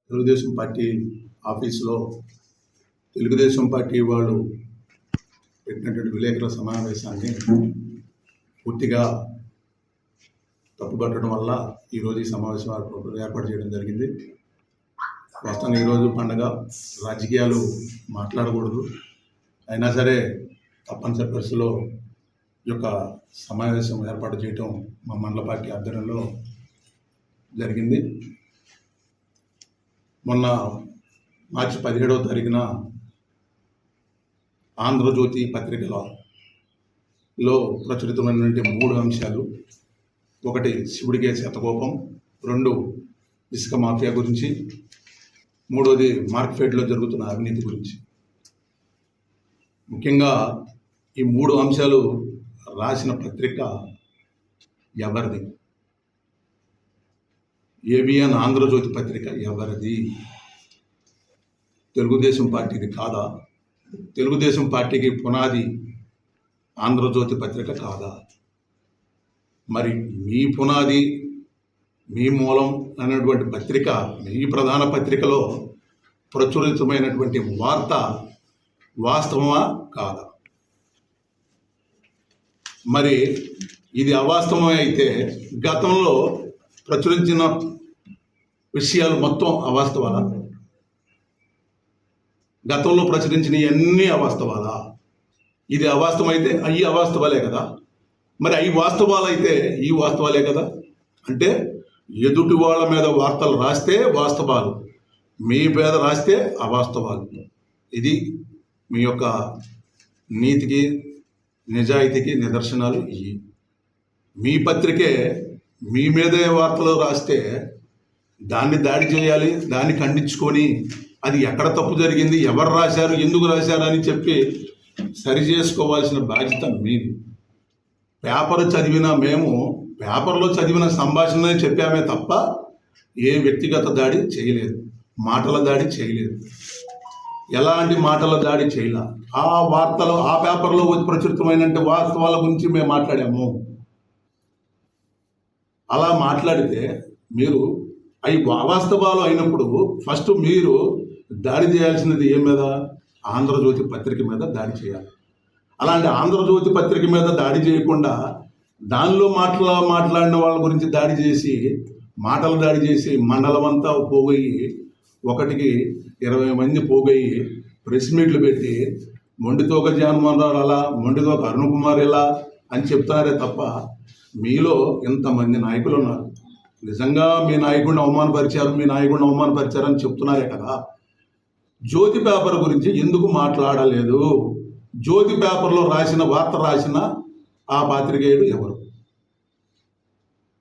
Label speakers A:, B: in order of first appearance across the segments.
A: Telugu Desam party ఆఫీసులో Telugu Desam party వాళ్ళు పెట్టినటువంటి విలేకరుల సమావేశాన్ని పూర్తిగా తప్పుపట్టడం వల్ల ఈరోజు ఈ సమావేశం ఏర్పాటు చేయడం జరిగింది. వాస్తవంగా ఈరోజు పండగ, రాజకీయాలు మాట్లాడకూడదు, అయినా సరే తప్పనిసరి పరిస్థితుల్లో ఈ యొక్క సమావేశం ఏర్పాటు చేయటం మా మండల పార్టీ ఆధ్వర్యంలో జరిగింది. మొన్న మార్చి 17వ తారీఖున ఆంధ్రజ్యోతి పత్రికలో ప్రచురితమైనటువంటి 3 అంశాలు: ఒకటి శివుడికే శతకోపం, 2 ఇసుక మాఫియా గురించి, 3వది మార్కెట్లో జరుగుతున్న అవినీతి గురించి. ముఖ్యంగా ఈ 3 అంశాలు రాసిన పత్రిక ఎవరిది? ఏబిఎన్ ఆంధ్రజ్యోతి పత్రిక ఎవరిది? తెలుగుదేశం పార్టీది కాదా? తెలుగుదేశం పార్టీకి పునాది ఆంధ్రజ్యోతి పత్రిక కాదా? మరి మీ పునాది, మీ మూలం అనేటువంటి పత్రిక, మీ ప్రధాన పత్రికలో ప్రచురితమైనటువంటి వార్త వాస్తవమా కాదా? మరి ఇది అవాస్తవమే అయితే గతంలో ప్రచురించిన విషయాలు మొత్తం అవాస్తవాలా? గతంలో ప్రచురించిన అన్నీ అవాస్తవాలా? ఇది అవాస్తవమైతే అవి అవాస్తవాలే కదా. మరి అవి వాస్తవాలైతే ఈ వాస్తవాలే కదా. అంటే ఎదుటి వాళ్ళ మీద వార్తలు రాస్తే వాస్తవాలు, మీ మీద రాస్తే అవాస్తవాలు. ఇది మీ యొక్క నీతికి, నిజాయితీకి నిదర్శనాలు. ఇవి మీ పత్రికే మీ మీదే వార్తలు రాస్తే దాన్ని దాడి చేయాలి, దాన్ని ఖండించుకొని అది ఎక్కడ తప్పు జరిగింది, ఎవరు రాశారు, ఎందుకు రాశారు అని చెప్పి సరి చేసుకోవాల్సిన బాధ్యత మీది. పేపర్లో చదివిన సంభాషణనే చెప్పామే తప్ప ఏ వ్యక్తిగత దాడి చేయలేదు, మాటల దాడి చేయలేదు, ఎలాంటి మాటల దాడి చేయలే. ఆ వార్తలు ఆ పేపర్లో ప్రచురితమైన వాస్తవాల గురించి మేము మాట్లాడాము. అలా మాట్లాడితే మీరు అవి అవాస్తవాలు అయినప్పుడు ఫస్ట్ మీరు దాడి చేయాల్సినది ఏ మీద? ఆంధ్రజ్యోతి పత్రిక మీద దాడి చేయాలి. అలాంటి ఆంధ్రజ్యోతి పత్రిక మీద దాడి చేయకుండా దానిలో మాట్లాడిన వాళ్ళ గురించి దాడి చేసి, మాటలు దాడి చేసి మండలం అంతా పోగొయ్యి, 1కి 20 మంది పోగొయ్యి ప్రెస్ మీట్లు పెట్టి మొండితోక జగన్మోహన్ రావు అలా, మొండితోక అరుణ్ కుమార్ ఇలా అని చెప్తున్నారే తప్ప మీలో ఇంతమంది నాయకులు ఉన్నారు. నిజంగా మీ నాయకుడిని అవమానపరిచారని చెప్తున్నారే కదా. జ్యోతి పేపర్ గురించి ఎందుకు మాట్లాడలేదు? జ్యోతి పేపర్లో వార్త రాసిన ఆ పాత్రికేయుడు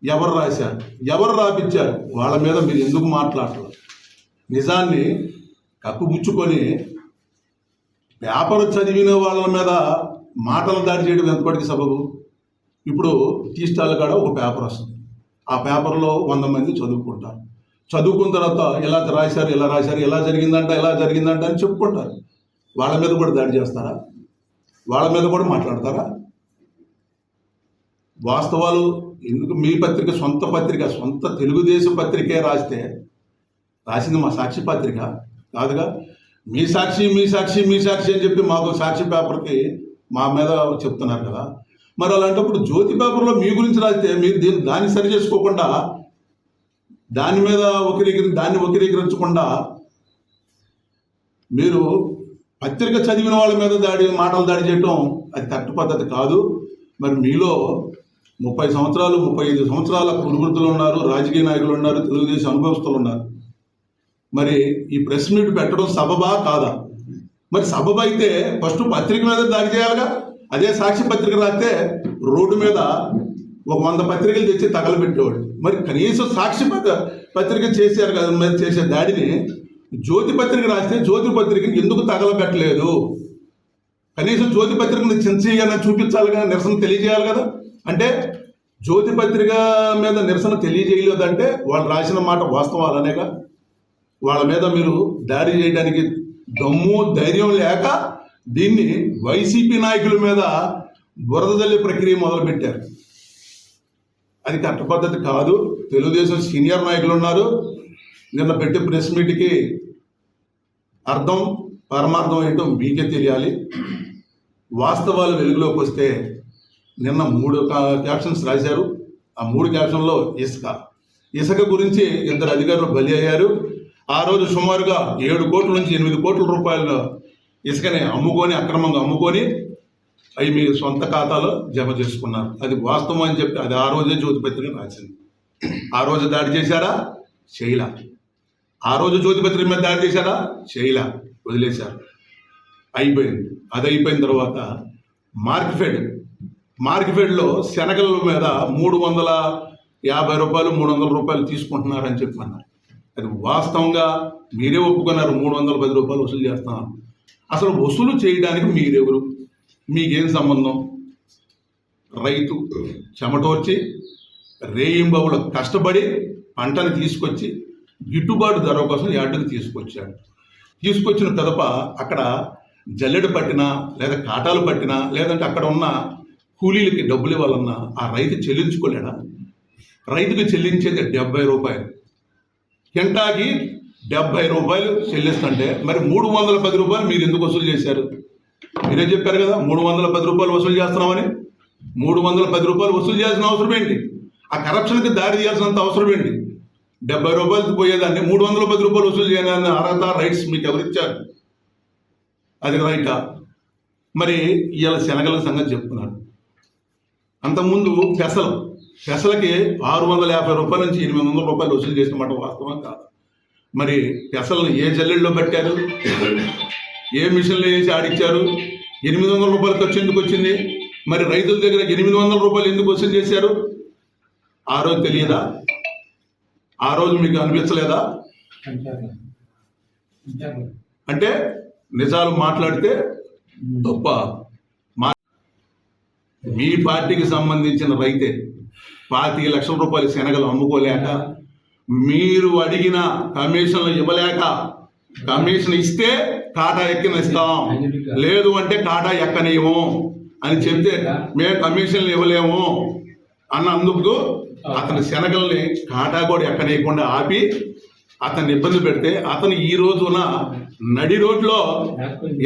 A: ఎవరు రాశారు, ఎవరు రాపించారు? వాళ్ళ మీద మీరు ఎందుకు మాట్లాడలేదు? నిజాన్ని కప్పుపుచ్చుకొని పేపర్ చదివిన వాళ్ళ మీద మాటలు దాడి చేయడం ఎంతపటికి సబబు? ఇప్పుడు టీ స్టాల్ కాడ ఒక పేపర్ వస్తుంది, ఆ పేపర్లో 100 మంది చదువుకుంటారు. చదువుకున్న తర్వాత ఎలా రాశారు, ఎలా జరిగిందంట అని చెప్పుకుంటారు. వాళ్ళ మీద కూడా దాడి చేస్తారా? వాళ్ళ మీద కూడా మాట్లాడతారా? వాస్తవాలు ఎందుకు? మీ పత్రిక, సొంత తెలుగుదేశం పత్రికే రాసింది మా సాక్షి పత్రిక కాదుగా. మీ సాక్షి అని చెప్పి మాకు సాక్షి పేపర్కి మా మీద చెప్తున్నారు కదా. మరి అలాంటప్పుడు జ్యోతి పేపర్లో మీ గురించి రాస్తే మీరు దాన్ని సరి చేసుకోకుండా, దాని మీద దాన్ని వక్రీకరించకుండా మీరు పత్రిక చదివిన వాళ్ళ మీద మాటలు దాడి చేయటం అది కరెక్ట్ పద్ధతి కాదు. మరి మీలో 30 సంవత్సరాలు 35 సంవత్సరాల కురువృద్ధులు ఉన్నారు, రాజకీయ నాయకులు ఉన్నారు, తెలుగుదేశం అనుభవస్తులు ఉన్నారు. మరి ఈ ప్రెస్ మీట్ పెట్టడం సబబా కాదా? మరి సబబు అయితే ఫస్ట్ పత్రిక మీద దాడి చేయాలిగా. అదే సాక్షి పత్రిక రాస్తే రోడ్డు మీద 100 పత్రికలు తెచ్చి తగలబెట్టేవాడు. మరి కనీసం సాక్షి పత్రిక చేశారు కదా, మీద చేసే దాడిని జ్యోతి పత్రిక రాస్తే జ్యోతి పత్రికని ఎందుకు తగలబెట్టలేదు? కనీసం జ్యోతి పత్రికను చించేయాలని చూపించాలి కదా, నిరసన తెలియజేయాలి కదా. అంటే జ్యోతి పత్రిక మీద నిరసన తెలియజేయలేదంటే వాళ్ళు రాసిన మాట వాస్తవాలనేగా. వాళ్ళ మీద మీరు దాడి చేయడానికి దమ్ము ధైర్యం లేక దీన్ని వైసీపీ నాయకుల మీద బురద జల్లే ప్రక్రియ మొదలుపెట్టారు. అది కరెక్ట్ పద్ధతి కాదు. తెలుగుదేశం సీనియర్ నాయకులు ఉన్నారు, నిన్న పెట్టే ప్రెస్ మీట్కి అర్థం పరమార్థం ఏంటో మీకే తెలియాలి. వాస్తవాలు వెలుగులోకి వస్తే నిన్న 3 క్యాప్షన్స్ రాశారు. ఆ 3 క్యాప్షన్లో ఇసుక గురించి 2 అధికారులు బలి అయ్యారు. ఆ రోజు సుమారుగా 7 కోట్ల నుంచి 8 కోట్ల రూపాయలు ఇసుకని అక్రమంగా అమ్ముకొని అవి మీ సొంత ఖాతాలో జమ చేసుకున్నారు. అది వాస్తవం అని చెప్పి అది ఆ రోజే జ్యోతిపత్రిక రాసింది. ఆ రోజు దాడి చేశారా? చేయలా. ఆ రోజు జ్యోతిపత్రిక మీద దాడి చేశారా? చేయలా, వదిలేశారు. అయిపోయింది. అది అయిపోయిన తర్వాత మార్కెఫెడ్లో శనగల మీద 350 రూపాయలు 300 రూపాయలు తీసుకుంటున్నారని చెప్పి అన్నారు. అది వాస్తవంగా మీరే ఒప్పుకున్నారు. 310 రూపాయలు వసూలు చేస్తున్నారు. అసలు వసూలు చేయడానికి మీరెవరు? మీకేం సంబంధం? రైతు చెమటోర్చి రేయింబవులు కష్టపడి పంటను తీసుకొచ్చి గిట్టుబాటు ధర కోసం యార్డుకు తీసుకొచ్చిన పిదప అక్కడ జల్లెడ పట్టినా లేదా కాటాలు పట్టినా లేదంటే అక్కడ ఉన్న కూలీలకి డబ్బులు ఇవ్వాలన్నా ఆ రైతు చెల్లించుకోలేడా? రైతుకు చెల్లించేది 70 రూపాయలు, కింటాకి 70 రూపాయలు చెల్లిస్తుంటే మరి 310 రూపాయలు మీరు ఎందుకు వసూలు చేశారు? మీరే చెప్పారు కదా 310 రూపాయలు వసూలు చేస్తున్నామని. 310 రూపాయలు వసూలు చేయాల్సిన అవసరం ఏంటి? ఆ కరప్షన్కి దారి తీయాల్సినంత అవసరం ఏంటి? 70 రూపాయలకి పోయేదాన్ని 310 రూపాయలు వసూలు చేయాలని అర్హత, రైట్స్ మీకు ఎవరిచ్చారు? అది రైటా? మరి ఇవాళ శనగల సంగతి చెప్తున్నారు. అంతకుముందు పెసలకి 650 రూపాయల నుంచి 800 రూపాయలు వసూలు చేసిన మాట వాస్తవం కాదు. మరి పెసలను ఏ జల్లెల్లో పెట్టారు? ఏ మిషన్లో వేసి ఆడిచ్చారు? 800 రూపాయలు ఖర్చు ఎందుకు వచ్చింది? మరి రైతుల దగ్గర 800 రూపాయలు ఎందుకు వసూలు చేశారు? ఆ రోజు తెలియదా? ఆ రోజు మీకు అనిపించలేదా? అంటే నిజాలు మాట్లాడితే తప్ప. మీ పార్టీకి సంబంధించిన రైతే 25 లక్షల రూపాయల శనగలు అమ్ముకోలేక, మీరు అడిగిన కమిషన్లు ఇవ్వలేక, కమిషన్ ఇస్తే కాటా ఎక్కనిస్తాం, లేదు అంటే కాటా ఎక్కనేమో అని చెప్తే మేము కమిషన్లు ఇవ్వలేము అన్నందుకు అతని శనగల్ని కాటా కూడా ఎక్కనేయకుండా ఆపి అతన్ని ఇబ్బంది పెడితే అతను ఈ రోజున నడి రోడ్లో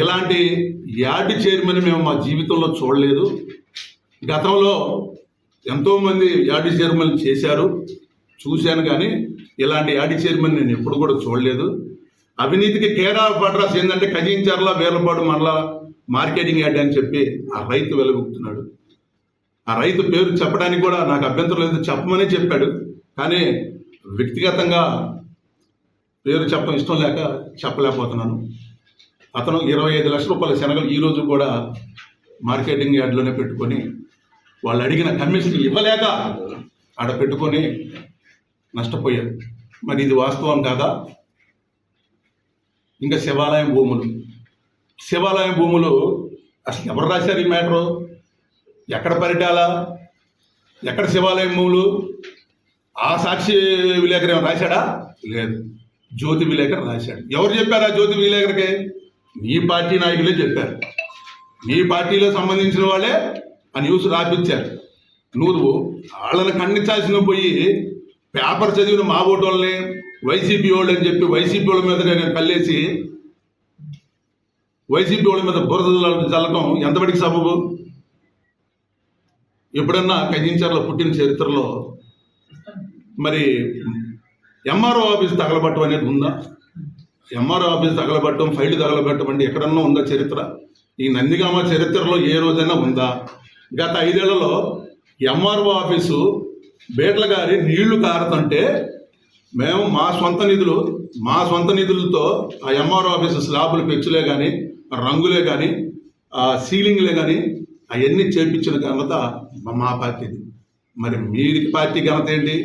A: ఇలాంటి యార్డు చైర్మన్ మేము మా జీవితంలో చూడలేదు. గతంలో ఎంతోమంది యార్డు చైర్మన్ చేశారు, చూశాను, కానీ ఇలాంటి యార్డు చైర్మన్ నేను ఎప్పుడు కూడా చూడలేదు. అవినీతికి కేర్ ఆఫ్ అడ్రస్ ఏంటంటే కజించర్ల వేర్లపాడు మరలా మార్కెటింగ్ యార్డ్ అని చెప్పి ఆ రైతు వెలుగుతున్నాడు. ఆ రైతు పేరు చెప్పడానికి కూడా నాకు అభ్యంతరం లేదు, చెప్పమని చెప్పాడు. కానీ వ్యక్తిగతంగా పేరు చెప్పడం ఇష్టం లేక చెప్పలేకపోతున్నాను. అతను 25 లక్షల రూపాయల శనగలు ఈరోజు కూడా మార్కెటింగ్ యార్డ్లోనే పెట్టుకొని వాళ్ళు అడిగిన కమిషన్ ఇవ్వలేక ఆడ పెట్టుకొని నష్టపోయారు. మరి ఇది వాస్తవం కాదా? ఇంకా శివాలయం భూములు అసలు ఎవరు రాశారు ఈ మ్యాటరు? ఎక్కడ పరిటాల, ఎక్కడ శివాలయం భూములు? ఆ సాక్షి విలేకరు ఏమైనా రాశాడా? లేదు, జ్యోతి విలేకరు రాశాడు. ఎవరు చెప్పారా జ్యోతి విలేకరికి? మీ పార్టీ నాయకులే చెప్పారు. మీ పార్టీలో సంబంధించిన వాళ్ళే ఆ న్యూస్ రాపించారు. నువ్వు వాళ్ళని ఖండించాల్సిన పోయి పేపర్ చదివిన మా ఓటోళ్ళని వైసీపీ వాళ్ళు అని చెప్పి వైసీపీ వాళ్ళ మీద నేను కల్లేసి వైసీపీ వాళ్ళ మీద బురద చల్లటం ఎంతవరకు సబబు? ఎప్పుడన్నా కజించర్ల పుట్టిన చరిత్రలో మరి ఎంఆర్ఓ ఆఫీస్ తగలబట్టం అనేది ఉందా? ఎంఆర్ఓ ఆఫీస్ తగలబట్టం, ఫైల్ తగలబట్టం అంటే ఎక్కడన్నా ఉందా చరిత్ర? ఈ నందిగామ చరిత్రలో ఏ రోజైనా ఉందా? గత 5 ఏళ్లలో ఎంఆర్ఓ ఆఫీసు బేట్ల గారి నీళ్లు కారుతుంటే మేము మా సొంత నిధులతో ఆ ఎంఆర్ఓ ఆఫీసు స్లాబులు, పెచ్చులే కానీ, రంగులే కానీ, ఆ సీలింగ్లే కానీ అవన్నీ చేపించిన ఘనత మా పార్టీది. మరి మీరు పార్టీ ఘనత ఏంటి?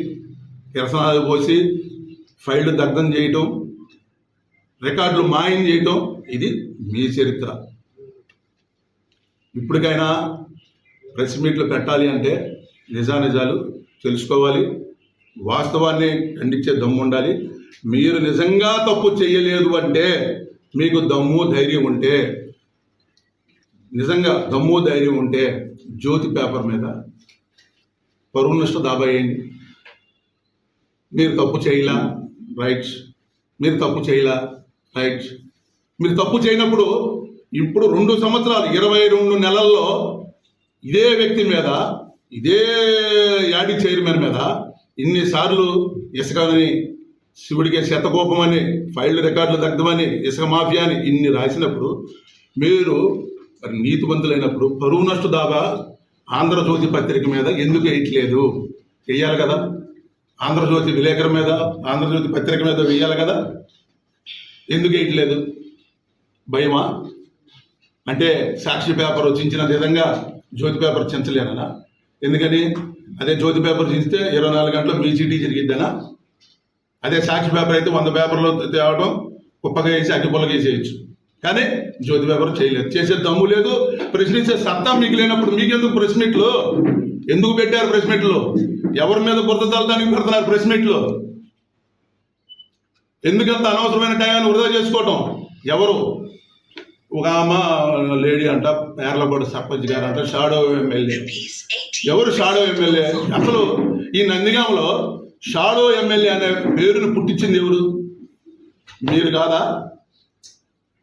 A: కిరసనాలు పోసి ఫైళ్లు దగ్ధం చేయటం, రికార్డులు మాయం చేయటం, ఇది మీ చరిత్ర. ఇప్పటికైనా ప్రెస్ మీట్లు పెట్టాలి అంటే నిజాలు తెలుసుకోవాలి, వాస్తవాన్ని ఖండించే దమ్ము ఉండాలి. మీరు నిజంగా తప్పు చేయలేదు అంటే, మీకు దమ్ము ధైర్యం ఉంటే, నిజంగా దమ్ము ధైర్యం ఉంటే జ్యోతి పేపర్ మీద పరువు నష్ట దాబా వేయండి. మీరు తప్పు చేయలా, రైట్స్. మీరు తప్పు చేయలా, రైట్. మీరు తప్పు చేయనప్పుడు ఇప్పుడు 2 సంవత్సరాలు 22 నెలల్లో ఇదే వ్యక్తి మీద, ఇదే యాడి చైర్మన్ మీద ఇన్నిసార్లు ఇసుకని, శివుడికి శతకోపమని, ఫైల్డ్ రికార్డులు దగ్ధమని, ఇసుక మాఫియా అని ఇన్ని రాసినప్పుడు మీరు మరి నీతివంతులైనప్పుడు పరువు నష్ట దావా ఆంధ్రజ్యోతి పత్రిక మీద ఎందుకు వేయట్లేదు? వెయ్యాలి కదా. ఆంధ్రజ్యోతి విలేకరు మీద, ఆంధ్రజ్యోతి పత్రిక మీద వెయ్యాలి కదా. ఎందుకు వేయట్లేదు? భయమా? అంటే సాక్షి పేపర్ చించిన విధంగా జ్యోతి పేపర్ చించలేనా? ఎందుకని? అదే జ్యోతి పేపర్ చించితే 24 గంటలు మీ చీటీ జరిగిద్దనా? అదే సాక్షి పేపర్ అయితే 100 పేపర్లో తేవడం, కుప్పగా వేసి అగ్గిపుల్లగా వేసేయచ్చు. కానీ జ్యోతి పేపర్ చేయలేదు, చేసే దమ్ము లేదు. ప్రశ్నించే సత్తా మీకు లేనప్పుడు మీకెందుకు ప్రెస్ మీట్లు? ఎందుకు పెట్టారు ప్రెస్ మీట్లు? ఎవరి మీద బురద చల్లడానికి పెడుతున్నారు ప్రెస్ మీట్లు? ఎందుకంత అనవసరమైన టైంని వృధా చేసుకోవటం? ఎవరు? ఒక ఆమె లేడీ అంట, పేర్లగూడ సర్పంచ్ గారు అంట, షాడో ఎమ్మెల్యే. ఎవరు షాడో ఎమ్మెల్యే? అసలు ఈ నందిగామలో షాడో ఎమ్మెల్యే అనే పేరును పుట్టించింది ఎవరు? మీరు కాదా?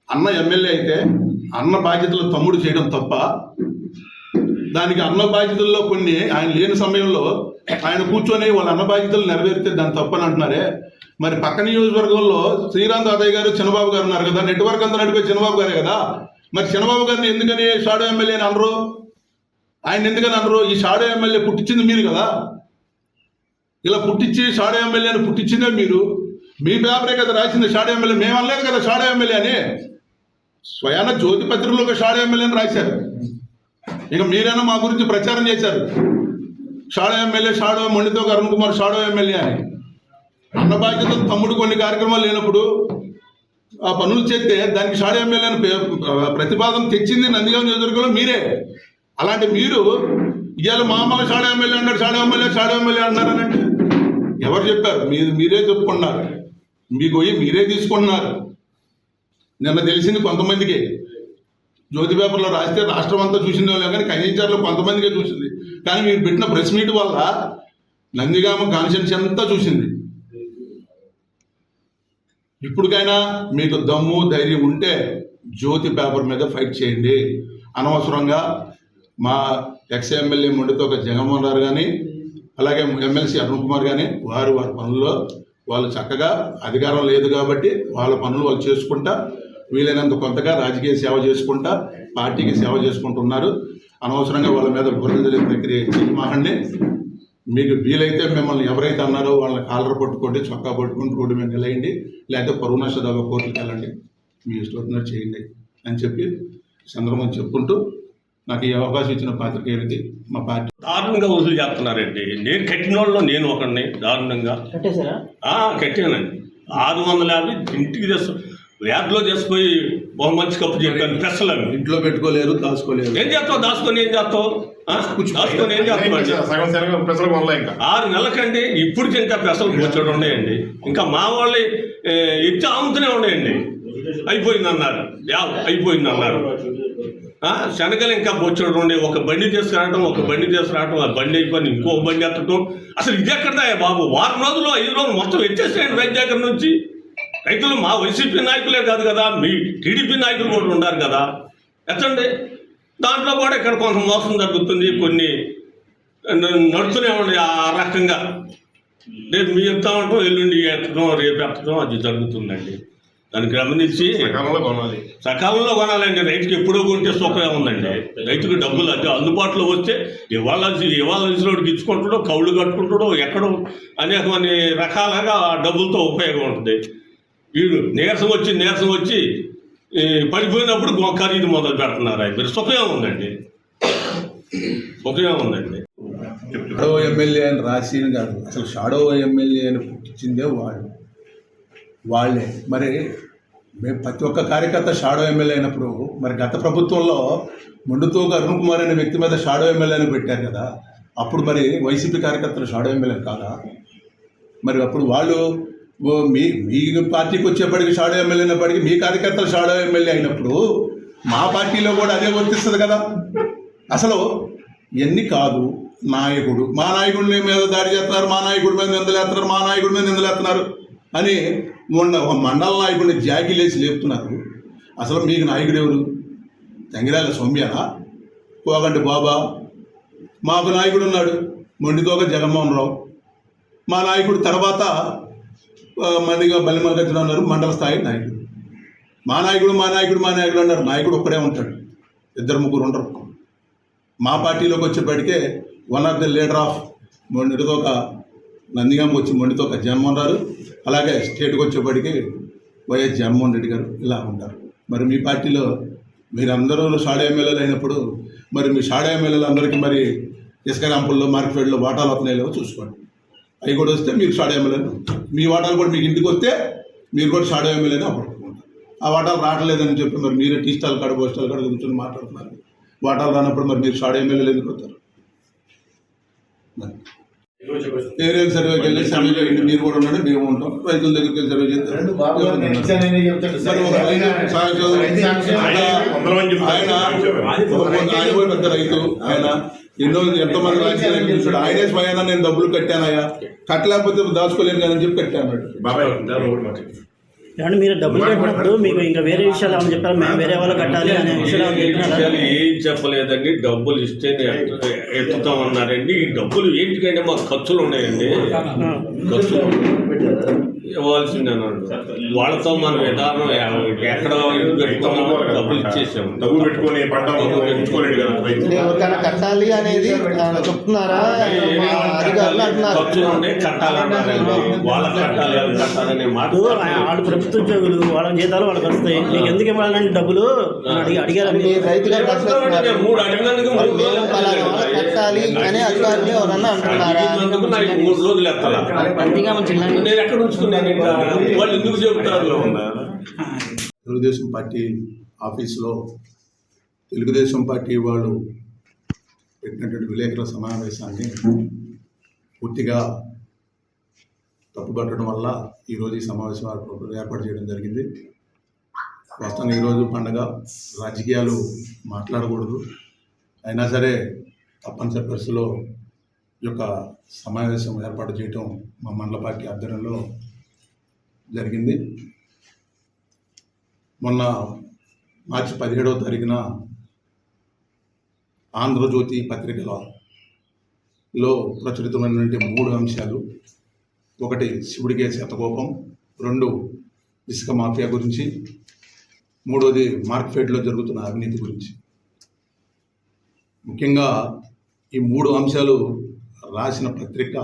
A: అన్న ఎమ్మెల్యే అయితే అన్న బాధ్యతలు తమ్ముడు చేయడం తప్ప, దానికి అన్న బాధ్యతల్లో కొన్ని ఆయన లేని సమయంలో ఆయన కూర్చొని వాళ్ళ అన్న బాధ్యతలు నెరవేరితే దాన్ని తప్పని అంటున్నారే. మరి పక్క నియోజకవర్గంలో శ్రీరామ్ దాదయ్య గారు, చిన్నబాబు గారు ఉన్నారు కదా, నెట్వర్క్ అంతా నడిపే చిన్నబాబు గారే కదా. మరి చిన్నబాబు గారిని ఎందుకని షాడో ఎమ్మెల్యే అని అనరు? ఆయన ఎందుకని అనరు? ఈ షాడో ఎమ్మెల్యే పుట్టించింది మీరు కదా. ఇలా పుట్టించి షాడో ఎమ్మెల్యేని పుట్టించిందే మీరు. మీ పేపరే కదా రాసింది షాడో ఎమ్మెల్యే. మేము అనలేదు కదా షాడో ఎమ్మెల్యే అని. స్వయాన జ్యోతి పత్రికలో ఒక షాడో ఎమ్మెల్యేని రాశారు. ఇక మీరైనా మా గురించి ప్రచారం చేశారు, షాడో ఎమ్మెల్యే, షాడో మొండితో అరుణ్ కుమార్ షాడో ఎమ్మెల్యే అని. అన్న బాధ్యత తమ్ముడు కొన్ని కార్యక్రమాలు లేనప్పుడు ఆ పనులు చేస్తే దానికి షాడో ఎమ్మెల్యే అని ప్రతిపాదన తెచ్చింది నందిగామ నియోజకవర్గంలో మీరే. అలాంటి మీరు ఇవాళ మామూలు షాడో ఎమ్మెల్యే అన్నాడు, షాడో ఎమ్మెల్యే అన్నారనంటే ఎవరు చెప్పారు? మీరే చెప్పుకున్నారు, మీ గొయ్యి మీరే తీసుకుంటున్నారు. నిన్న తెలిసింది కొంతమందికి, జ్యోతి పేపర్లో రాస్తే రాష్ట్రం అంతా చూసిందో లేదో కానీ కన్యాచారులో కొంతమందికే చూసింది. కానీ మీరు పెట్టిన ప్రెస్ మీట్ వల్ల నందిగామ కాన్స్టిట్యున్సీ అంతా చూసింది. ఇప్పటికైనా మీకు దమ్ము ధైర్యం ఉంటే జ్యోతి పేపర్ మీద ఫైట్ చేయండి. అనవసరంగా మా ఎక్స్ ఎమ్మెల్యే మొండితో ఒక జగన్మోహన్ రావు కానీ, అలాగే ఎమ్మెల్సీ అరుణ్ కుమార్ కానీ వారి పనుల్లో వాళ్ళు చక్కగా అధికారం లేదు కాబట్టి వాళ్ళ పనులు వాళ్ళు చేసుకుంటా, వీలైనంత కొంతగా రాజకీయ సేవ చేసుకుంటా, పార్టీకి సేవ చేసుకుంటున్నారు. అనవసరంగా వాళ్ళ మీద బురద ప్రక్రియ చేయమాకండి. మీకు వీలైతే మిమ్మల్ని ఎవరైతే అన్నారో వాళ్ళని కాలర్ పట్టుకోండి, చొక్కా పట్టుకుని రోడ్డు మీద నిలయండి, లేకపోతే పరువు నష్ట దాకా కోర్టుకి వెళ్ళండి, మీ ఇష్టం చేయండి అని చెప్పి సందర్భం చెప్పుకుంటూ నాకు ఈ అవకాశం ఇచ్చిన పాత్రికేయులకి మా పార్టీ
B: దారుణంగా వసూలు చేస్తున్నారండి. నేను కట్టిన వాళ్ళు నేను ఒకరిని దారుణంగా కట్టానండి. 650 ఇంటికి తెస్తు వ్యాధిలో చేసుకుపోయి ఒక మంచి కప్పు చెప్పాను. పెసలు అవి
A: ఇంట్లో పెట్టుకోలేరు, దాచుకోలేరు.
B: ఏం చేస్తావు? దాచుకొని ఏం చేస్తావు? దాచుకొని ఏం చేస్తావు? 6 నెలలకండి ఇప్పటికి ఇంకా పెసలు బోచడం ఉన్నాయండి. ఇంకా మా వాళ్ళు ఎత్తి ఆముతూనే ఉన్నాయండి. అయిపోయిందన్నారు, అయిపోయిందన్నారు. శనగలు ఇంకా బొచ్చడం ఉండే, ఒక బండి తీసుకురావడం, ఆ బండి అయిపోయి ఇంకో బండి ఎత్తడం. అసలు ఇది ఎక్కడదా బాబు? 4 రోజులు 5 రోజులు మొత్తం ఎత్తేసేయండి రైతు దగ్గర నుంచి. రైతులు మా వైసీపీ నాయకులే కాదు కదా, మీ టీడీపీ నాయకులు కూడా ఉన్నారు కదా, ఎత్తండి. దాంట్లో కూడా ఇక్కడ కొంత మోసం జరుగుతుంది, కొన్ని నడుతూనే ఉండే ఆ రకంగా. రేపు మీ ఎత్తా ఉంటాం, ఎల్లుండి ఎత్తడం, రేపు ఎత్తడం, అది జరుగుతుందండి. దాన్ని గమనించి సకాలంలో కొనాలండి. రైతుకి ఎప్పుడో కొంటే సుఖమే ఉందండి. రైతుకి డబ్బులు అది అందుబాటులో వస్తే ఇవాళ ఇసులోడికి ఇచ్చుకుంటాడో, కౌళ్ళు కట్టుకుంటాడో, ఎక్కడో అనేకమైన రకాలుగా డబ్బులతో ఉపయోగం ఉంటుంది. వీడు నీరసం వచ్చి పడిపోయినప్పుడు ఖరీదు మొదలు పెడుతున్నారు. మీరు సుఖమే ఉందండి, సుఖమే ఉందండి.
A: షాడో ఎమ్మెల్యే అని రాసిన కాదు, అసలు షాడో ఎమ్మెల్యే అని పుట్టించిందే వాళ్ళే. మరి మేము ప్రతి ఒక్క కార్యకర్త షాడో ఎమ్మెల్యే అయినప్పుడు మరి గత ప్రభుత్వంలో మొండుతోగా అరుణ్ కుమార్ అనే వ్యక్తి మీద షాడో ఎమ్మెల్యేని పెట్టారు కదా, అప్పుడు మరి వైసీపీ కార్యకర్తలు షాడో ఎమ్మెల్యే కాదా? మరి అప్పుడు వాళ్ళు మీ పార్టీకి వచ్చేప్పటికి షాడో ఎమ్మెల్యే అయినప్పటికీ మీ కార్యకర్తలు షాడో ఎమ్మెల్యే అయినప్పుడు మా పార్టీలో కూడా అదే వర్తిస్తుంది కదా. అసలు ఇవన్నీ కాదు. నాయకుడు, మా నాయకుడి మీద దాడి చేస్తున్నారు, మా నాయకుడి మీద నిందలేస్తున్నారు అని ఒక మండల నాయకుడిని జాకీలేసి లేపుతున్నారు. అసలు మీకు నాయకుడు ఎవరు? తంగిరాల సౌమ్యానా? కోగంటి బాబా? మాకు నాయకుడు ఉన్నాడు మొండితోక జగన్మోహన్ రావు. మా నాయకుడు తర్వాత మందిగా బల్లిమల్లికృష్ణ ఉన్నారు, మండల స్థాయి నాయకుడు. మా నాయకుడు అన్నారు. నాయకుడు ఒక్కడే ఉంటాడు, 2-3 ఉండరు. మా పార్టీలోకి వచ్చేప్పటికే one of the leader of Monditoka నందిగామకి వచ్చి మొండితోక జగన్మోహన్ రావు, అలాగే స్టేట్కి వచ్చేప్పటికి వైఎస్ జగన్మోహన్ రెడ్డి గారు ఇలా ఉంటారు. మరి మీ పార్టీలో మీరందరూ షాడో ఎమ్మెల్యేలు అయినప్పుడు మరి మీ షాడో ఎమ్మెల్యేలు అందరికీ మరి ఇసుక ర్యాంపుల్లో మార్కెట్లో వాటాలు వస్తున్నాయి లేవో చూసుకోండి. అవి కూడా వస్తే మీరు షాడో ఎమ్మెల్యేలు, మీ వాటాలు కూడా మీకు ఇంటికి వస్తే మీరు కూడా షాడో ఎమ్మెల్యేని అప్పుడుకుంటారు. ఆ వాటాలు రావట్లేదని చెప్పి మరి మీరే టీ స్టాల్ కాడ పోస్టాల్ కాడ కూర్చొని మాట్లాడుతున్నారు. వాటాలు రానప్పుడు మరి మీరు షాడో ఎమ్మెల్యేలు ఎందుకు వస్తారు? ఏరియల్ సర్వేకి వెళ్ళి సర్వే చేయండి, మీరు కూడా ఉండండి, మేము ఉంటాం. రైతుల దగ్గరికి వెళ్ళి సర్వే చేస్తారు. ఆయన కూడా పెద్ద రైతు. ఆయన ఎంతోమంది రాజకీయాలు చూసాడు. ఆయనే స్వయాన నేను డబ్బులు కట్టానయ్యా, కట్టలేకపోతే దాచుకోలేను కానీ చెప్పి కట్టాను.
C: ఏమంటే మీరు డబ్బులు కట్టినప్పుడు మీకు ఇంకా వేరే విషయాలు ఏమని చెప్పారు? మేము వేరే వాళ్ళు కట్టాలి అనే విషయాలు
B: ఏం చెప్పలేదండి. డబ్బులు ఇస్తే ఎత్తుతాం అన్నారండి. ఈ డబ్బులు ఏంటికంటే మాకు ఖర్చులు ఉన్నాయండి, ఖర్చులు ఇవ్వాల్సిందే అన్నాడు. వాళ్ళతో మన విధానం ఎక్కడ ఇల్లు పెట్టుకున్నామో డబ్బులు ఇచ్చేసాము.
D: డబ్బులు పెట్టుకొని పంట
E: కట్టాలి అనేది చెప్తున్నారా?
B: ఖర్చులు ఉన్నాయి, కట్టాలన్నారండి. వాళ్ళకి కట్టాలి, వాళ్ళు కట్టాలనే మాట.
C: వాళ్ళు ప్రభుత్వ ఉద్యోగులు, వాళ్ళ జీతాలు వాళ్ళకి వస్తాయి, మీకు ఎందుకు ఇవ్వాలంటే డబ్బులు అడిగారు.
E: రైతుగా
B: 3 అడిగినందుకు
E: కట్టాలి అనే అధికారులు ఎవరన్నా అంటున్నారా?
B: 3 రోజులు ఎత్తాలి. నేను ఎక్కడ ఉంచుకున్నాను? వాళ్ళు ఎందుకు చెబుతారు?
A: తెలుగుదేశం పార్టీ ఆఫీసులో తెలుగుదేశం పార్టీ వాళ్ళు పెట్టినటువంటి విలేకరుల సమావేశాన్ని పూర్తిగా తప్పుపట్టడం వల్ల ఈరోజు ఈ సమావేశం ఏర్పాటు చేయడం జరిగింది. వాస్తవంగా ఈరోజు పండగ, రాజకీయాలు మాట్లాడకూడదు. అయినా సరే తప్పనిసరి పరిస్థితుల్లో ఈ యొక్క సమావేశం ఏర్పాటు చేయటం మా మండల పార్టీ ఆధ్వర్యంలో జరిగింది. మొన్న మార్చి 17వ తారీఖున ఆంధ్రజ్యోతి పత్రికలో ప్రచురితమైనటువంటి 3 అంశాలు: 1 శివుడికే శతకోపం, 2 ఇసుక మాఫియా గురించి, 3వది మార్కెట్లో జరుగుతున్న అవినీతి గురించి. ముఖ్యంగా ఈ 3 అంశాలు రాసిన పత్రిక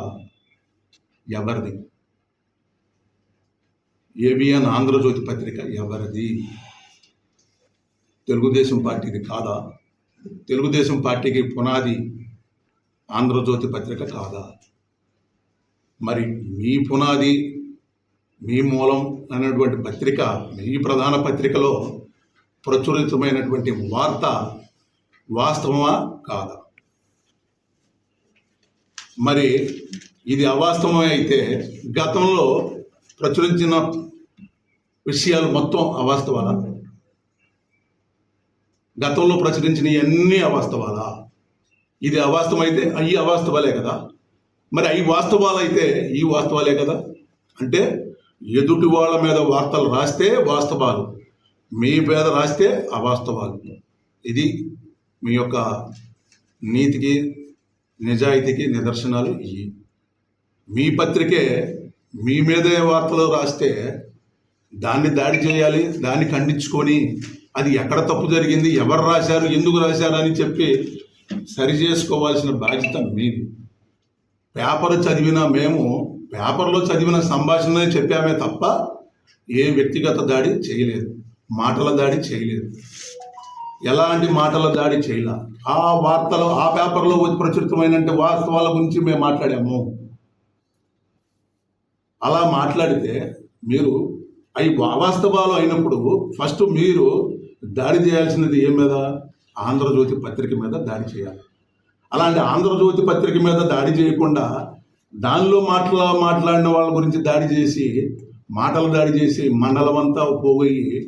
A: ఎవరిది? ఏబిఎన్ ఆంధ్రజ్యోతి పత్రిక ఎవరిది? తెలుగుదేశం పార్టీది కాదా? తెలుగుదేశం పార్టీకి పునాది ఆంధ్రజ్యోతి పత్రిక కాదా? మరి మీ పునాది, మీ మూలం అనేటువంటి పత్రిక, మీ ప్రధాన పత్రికలో ప్రచురితమైనటువంటి వార్త వాస్తవమా కాదా? మరి ఇది అవాస్తవమే అయితే గతంలో ప్రచురించిన విషయాలు మొత్తం అవాస్తవాలా? గతంలో ప్రచురించిన అన్నీ అవాస్తవాలా? ఇది అవాస్తవమైతే అవి అవాస్తవాలే కదా. మరి అవి వాస్తవాలైతే ఈ వాస్తవాలే కదా. అంటే ఎదుటి వాళ్ళ మీద వార్తలు రాస్తే వాస్తవాలు, మీ మీద రాస్తే అవాస్తవాలు. ఇది మీ యొక్క నీతికి, నిజాయితీకి నిదర్శనాలు. ఇవి మీ పత్రికే మీ మీదే వార్తలు రాస్తే దాన్ని దాడి చేయాలి, దాన్ని ఖండించుకొని అది ఎక్కడ తప్పు జరిగింది, ఎవరు రాశారు, ఎందుకు రాశారు అని చెప్పి సరి చేసుకోవాల్సిన బాధ్యత మీది. పేపర్లో చదివిన సంభాషణనే చెప్పామే తప్ప ఏ వ్యక్తిగత దాడి చేయలేదు, మాటల దాడి చేయలేదు, ఎలాంటి మాటల దాడి చేయలే. ఆ వార్తలు ఆ పేపర్లో ప్రచురితమైన వాస్తవాల గురించి మేము మాట్లాడాము. అలా మాట్లాడితే మీరు అవి అవాస్తవాలు అయినప్పుడు ఫస్ట్ మీరు దాడి చేయాల్సినది ఏ మీద? ఆంధ్రజ్యోతి పత్రిక మీద దాడి చేయాలి. అలాంటి ఆంధ్రజ్యోతి పత్రిక మీద దాడి చేయకుండా దానిలో మాట్లాడిన వాళ్ళ గురించి దాడి చేసి, మాటలు దాడి చేసి మండలం అంతా పోగొయ్యి,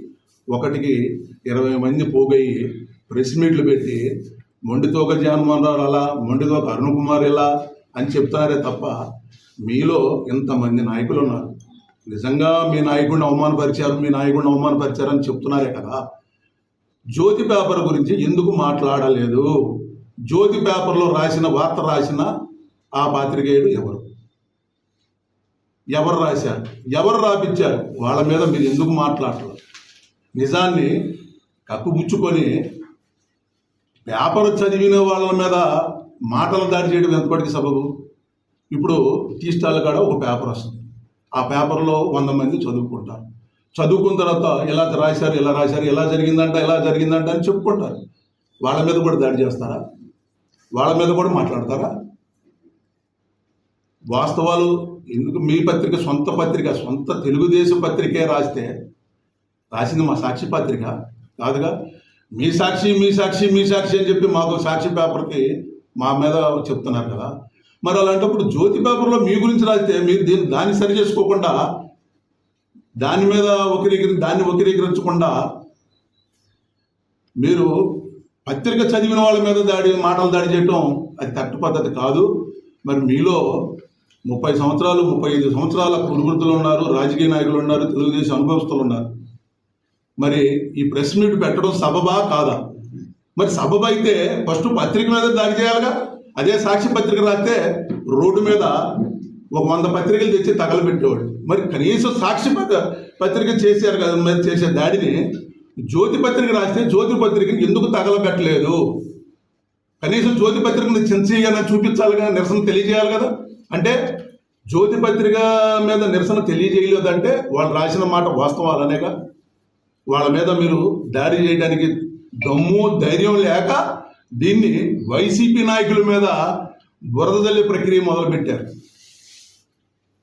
A: 1కి 20 మంది పోగొయ్యి ప్రెస్ మీట్లు పెట్టి మొండితోక జగన్మోహన్ రావు అలా, మొండితోక అరుణ్ కుమార్ ఇలా అని చెప్తున్నారే తప్ప మీలో ఇంతమంది నాయకులు ఉన్నారు. నిజంగా మీ నాయకుడిని అవమానపరిచారని చెప్తున్నారే కదా. జ్యోతి పేపర్ గురించి ఎందుకు మాట్లాడలేదు? జ్యోతి పేపర్లో వార్త రాసిన ఆ పాత్రికేయుడు ఎవరు రాశారు, ఎవరు రాపించారు? వాళ్ళ మీద మీరు ఎందుకు మాట్లాడలేదు? నిజాన్ని కప్పుపుచ్చుకొని పేపర్ చదివిన వాళ్ళ మీద మాటలు దాడి చేయడం ఎంతపటికి సబబు? ఇప్పుడు టీ స్టాల్ కాడ ఒక పేపర్ వస్తుంది, ఆ పేపర్లో 100 మంది చదువుకుంటారు. చదువుకున్న తర్వాత ఎలా రాశారు, ఎలా జరిగిందంట అని చెప్పుకుంటారు. వాళ్ళ మీద కూడా దాడి చేస్తారా? వాళ్ళ మీద కూడా మాట్లాడతారా? వాస్తవాలు ఎందుకు? మీ పత్రిక సొంత తెలుగుదేశం పత్రికే రాసింది మా సాక్షి పత్రిక కాదుగా. మీ సాక్షి అని చెప్పి మాకు సాక్షి పేపర్కి మా మీద చెప్తున్నారు కదా. మరి అలాంటప్పుడు జ్యోతి పేపర్లో మీ గురించి రాస్తే మీరు దాన్ని సరి చేసుకోకుండా, దాని మీద వక్రీకరించకుండా మీరు పత్రిక చదివిన వాళ్ళ మీద మాటలు దాడి చేయటం అది కరెక్ట్ పద్ధతి కాదు. మరి మీలో 30 సంవత్సరాలు 35 సంవత్సరాల కురువృద్ధులు ఉన్నారు, రాజకీయ నాయకులు ఉన్నారు, తెలుగుదేశం అనుభవస్తులు ఉన్నారు. మరి ఈ ప్రెస్ మీట్ పెట్టడం సబబా కాదా? మరి సబబు అయితే ఫస్ట్ పత్రిక మీద దాడి చేయాలిగా. అదే సాక్షి పత్రిక రాస్తే రోడ్డు మీద ఒక 100 పత్రికలు తెచ్చి తగలబెట్టేవాడు. మరి కనీసం సాక్షి పత్రిక చేశారు కదా, మరి చేసే దాడిని జ్యోతి పత్రిక రాస్తే జ్యోతి పత్రికని ఎందుకు తగలబెట్టలేదు? కనీసం జ్యోతి పత్రికను చించేయాలని చూపించాలిగా, నిరసన తెలియజేయాలి కదా. అంటే జ్యోతి పత్రిక మీద నిరసన తెలియజేయలేదంటే వాళ్ళు రాసిన మాట వాస్తవాలనేగా. వాళ్ళ మీద మీరు దాడి చేయడానికి దమ్ము ధైర్యం లేక దీన్ని వైసీపీ నాయకుల మీద బురద జల్లే ప్రక్రియ మొదలుపెట్టారు.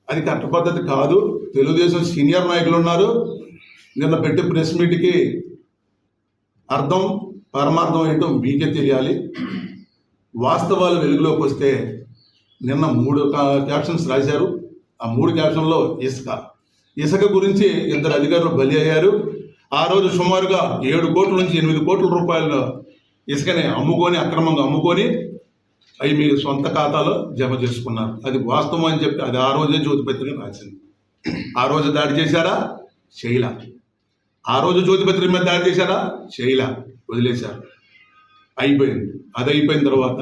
A: అది కరెక్ట్ పద్ధతి కాదు. తెలుగుదేశం సీనియర్ నాయకులు ఉన్నారు. నిన్న పెట్టే ప్రెస్ మీట్కి అర్థం పరమార్థం ఏంటో మీకే తెలియాలి. వాస్తవాలు వెలుగులోకి వస్తే నిన్న 3 క్యాప్షన్స్ రాశారు. ఆ 3 క్యాప్షన్లో ఇసుక గురించి 2 అధికారులు బలి అయ్యారు. ఆ రోజు సుమారుగా 7 కోట్ల నుంచి 8 కోట్ల రూపాయలు ఇసుకని అక్రమంగా అమ్ముకొని అవి మీరు సొంత ఖాతాలో జమ చేసుకున్నారు. అది వాస్తవం అని చెప్పి అది ఆ రోజే జ్యోతిపత్రిక రాసింది. ఆ రోజు దాడి చేశారా? చేయలా. ఆ రోజు జ్యోతిపత్రిక మీద దాడి చేశారా? చేయలా, వదిలేశారు. అయిపోయింది. అది అయిపోయిన తర్వాత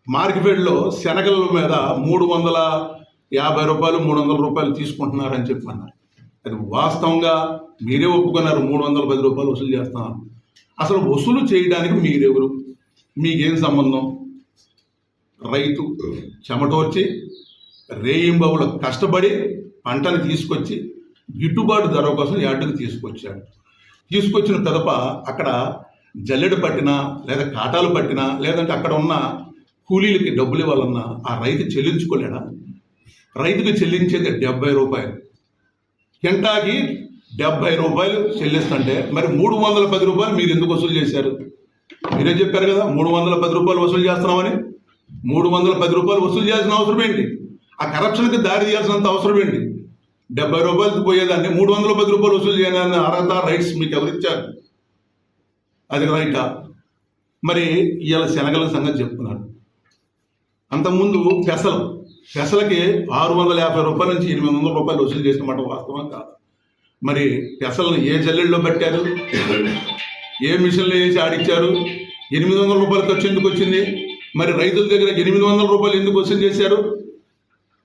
A: మార్కెఫెడ్లో శనగల మీద 350 రూపాయలు 300 రూపాయలు తీసుకుంటున్నారని చెప్పి అన్నారు. అది వాస్తవంగా మీరే ఒప్పుకున్నారు. 310 రూపాయలు వసూలు చేస్తున్నారు. అసలు వసూలు చేయడానికి మీరెవరు? మీకేం సంబంధం? రైతు చెమటోర్చి రేయింబవులు కష్టపడి పంటను తీసుకొచ్చి గిట్టుబాటు ధర కోసం యార్డుకు తీసుకొచ్చిన పిదప అక్కడ జల్లెడ పట్టినా లేదా కాటాలు పట్టినా లేదంటే అక్కడ ఉన్న కూలీలకి డబ్బులు ఇవ్వాలన్నా ఆ రైతు చెల్లించుకోలేడా? రైతుకు చెల్లించేది 70 రూపాయలు. కింటాకి 70 రూపాయలు చెల్లిస్తుంటే మరి 310 రూపాయలు మీరు ఎందుకు వసూలు చేశారు? మీరే చెప్పారు కదా 310 రూపాయలు వసూలు చేస్తున్నామని. 310 రూపాయలు వసూలు చేయాల్సిన అవసరం ఏంటి? ఆ కరప్షన్కి దారి తీయాల్సినంత అవసరం ఏంటి? 70 రూపాయలు పోయేదాన్ని 310 రూపాయలు వసూలు చేయాలని అర్హత రైట్స్ మీకు ఎవరిచ్చారు? అది రైటా? మరి ఇవాళ శనగల సంగతి చెప్తున్నారు. అంతకుముందు పెసలకి 650 రూపాయల నుంచి 800 రూపాయలు వసూలు చేసిన మాట వాస్తవం కాదు. మరి పెసలను ఏ జల్లెల్లో పెట్టారు? ఏ మిషన్లో వేసి ఆడిచ్చారు? 800 రూపాయలు ఖర్చు ఎందుకు వచ్చింది? మరి రైతుల దగ్గర 800 రూపాయలు ఎందుకు వసూలు చేశారు?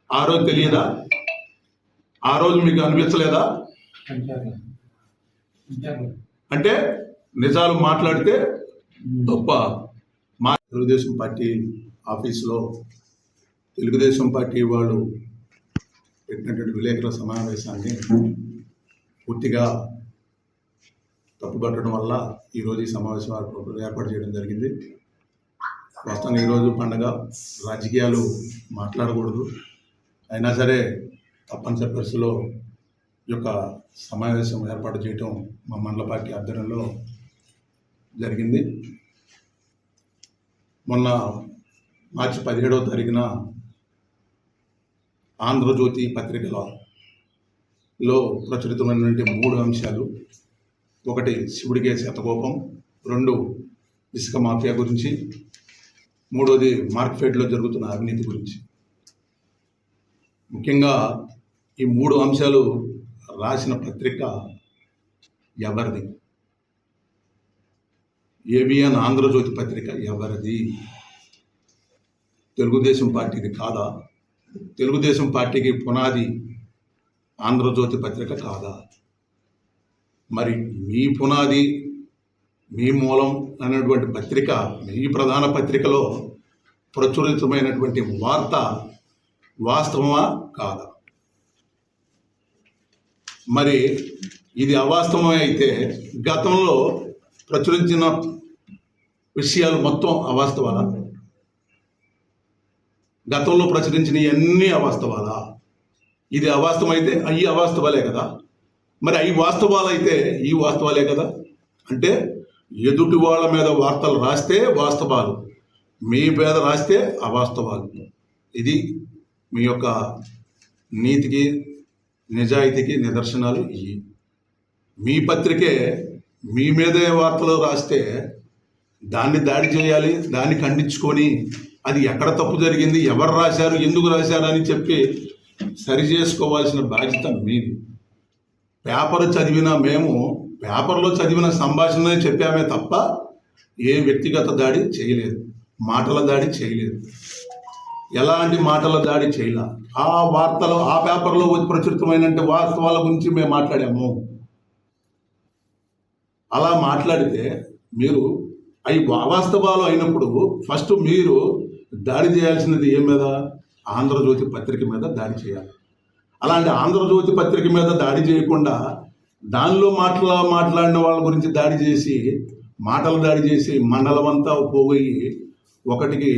A: ఆ రోజు తెలియదా? ఆ రోజు మీకు అనిపించలేదా? అంటే నిజాలు మాట్లాడితే గొప్ప. మా తెలుగుదేశం పార్టీ ఆఫీసులో తెలుగుదేశం పార్టీ వాళ్ళు పెట్టినటువంటి విలేకరుల సమావేశాన్ని పూర్తిగా తప్పుపట్టడం వల్ల ఈరోజు ఈ సమావేశం ఏర్పాటు చేయడం జరిగింది. వాస్తవంగా ఈరోజు పండగ, రాజకీయాలు మాట్లాడకూడదు. అయినా సరే తప్పనిసరి పరిస్థితుల్లో ఈ యొక్క సమావేశం ఏర్పాటు చేయటం మా మండల పార్టీ ఆధ్వర్యంలో జరిగింది. మొన్న మార్చి 17వ తారీఖున ఆంధ్రజ్యోతి పత్రికలో ప్రచురితమైనటువంటి 3 అంశాలు: 1 శివుడికే శతకోపం, 2 ఇసుక మాఫియా గురించి, 3వది మార్కెఫెడ్లో జరుగుతున్న అవినీతి గురించి. ముఖ్యంగా ఈ 3 అంశాలు రాసిన పత్రిక ఎవరిది? ఏబిఎన్ ఆంధ్రజ్యోతి పత్రిక ఎవరిది? తెలుగుదేశం పార్టీది కాదా? తెలుగుదేశం పార్టీకి పునాది ఆంధ్రజ్యోతి పత్రిక కాదా? మరి మీ పునాది, మీ మూలం అనేటువంటి పత్రిక, మీ ప్రధాన పత్రికలో ప్రచురితమైనటువంటి వార్త వాస్తవమా కాదా? మరి ఇది అవాస్తవమే అయితే గతంలో ప్రచురించిన విషయాలు మొత్తం అవాస్తవాలా? గతంలో ప్రచురించిన అన్నీ అవాస్తవాలా? ఇది అవాస్తవమైతే అవి అవాస్తవాలే కదా. మరి అవి వాస్తవాలైతే ఈ వాస్తవాలే కదా. అంటే ఎదుటి వాళ్ళ మీద వార్తలు రాస్తే వాస్తవాలు, మీ మీద రాస్తే అవాస్తవాలు. ఇది మీ యొక్క నీతికి, నిజాయితీకి నిదర్శనాలు ఇవి. మీ పత్రికే మీ మీదే వార్తలు రాస్తే దాన్ని దాడి చేయాలి, దాన్ని ఖండించుకొని అది ఎక్కడ తప్పు జరిగింది, ఎవరు రాశారు, ఎందుకు రాశారు అని చెప్పి సరి చేసుకోవాల్సిన బాధ్యత మీది. పేపర్ చదివిన మేము పేపర్లో చదివిన సంభాషణనే చెప్పామే తప్ప ఏ వ్యక్తిగత దాడి చేయలేదు, మాటల దాడి చేయలేదు, ఎలాంటి మాటల దాడి చేయలే. ఆ వార్తలు ఆ పేపర్లో ప్రచురితమైన వాస్తవాల గురించి మేము మాట్లాడాము. అలా మాట్లాడితే మీరు అవి అవాస్తవాలు అయినప్పుడు ఫస్ట్ మీరు దాడి చేయాల్సినది ఏ మీద? ఆంధ్రజ్యోతి పత్రిక మీద దాడి చేయాలి. అలాంటి ఆంధ్రజ్యోతి పత్రిక మీద దాడి చేయకుండా దానిలో మాట్లాడిన వాళ్ళ గురించి దాడి చేసి, మాటలు దాడి చేసి మండలం అంతా పోగొయ్యి, 1కి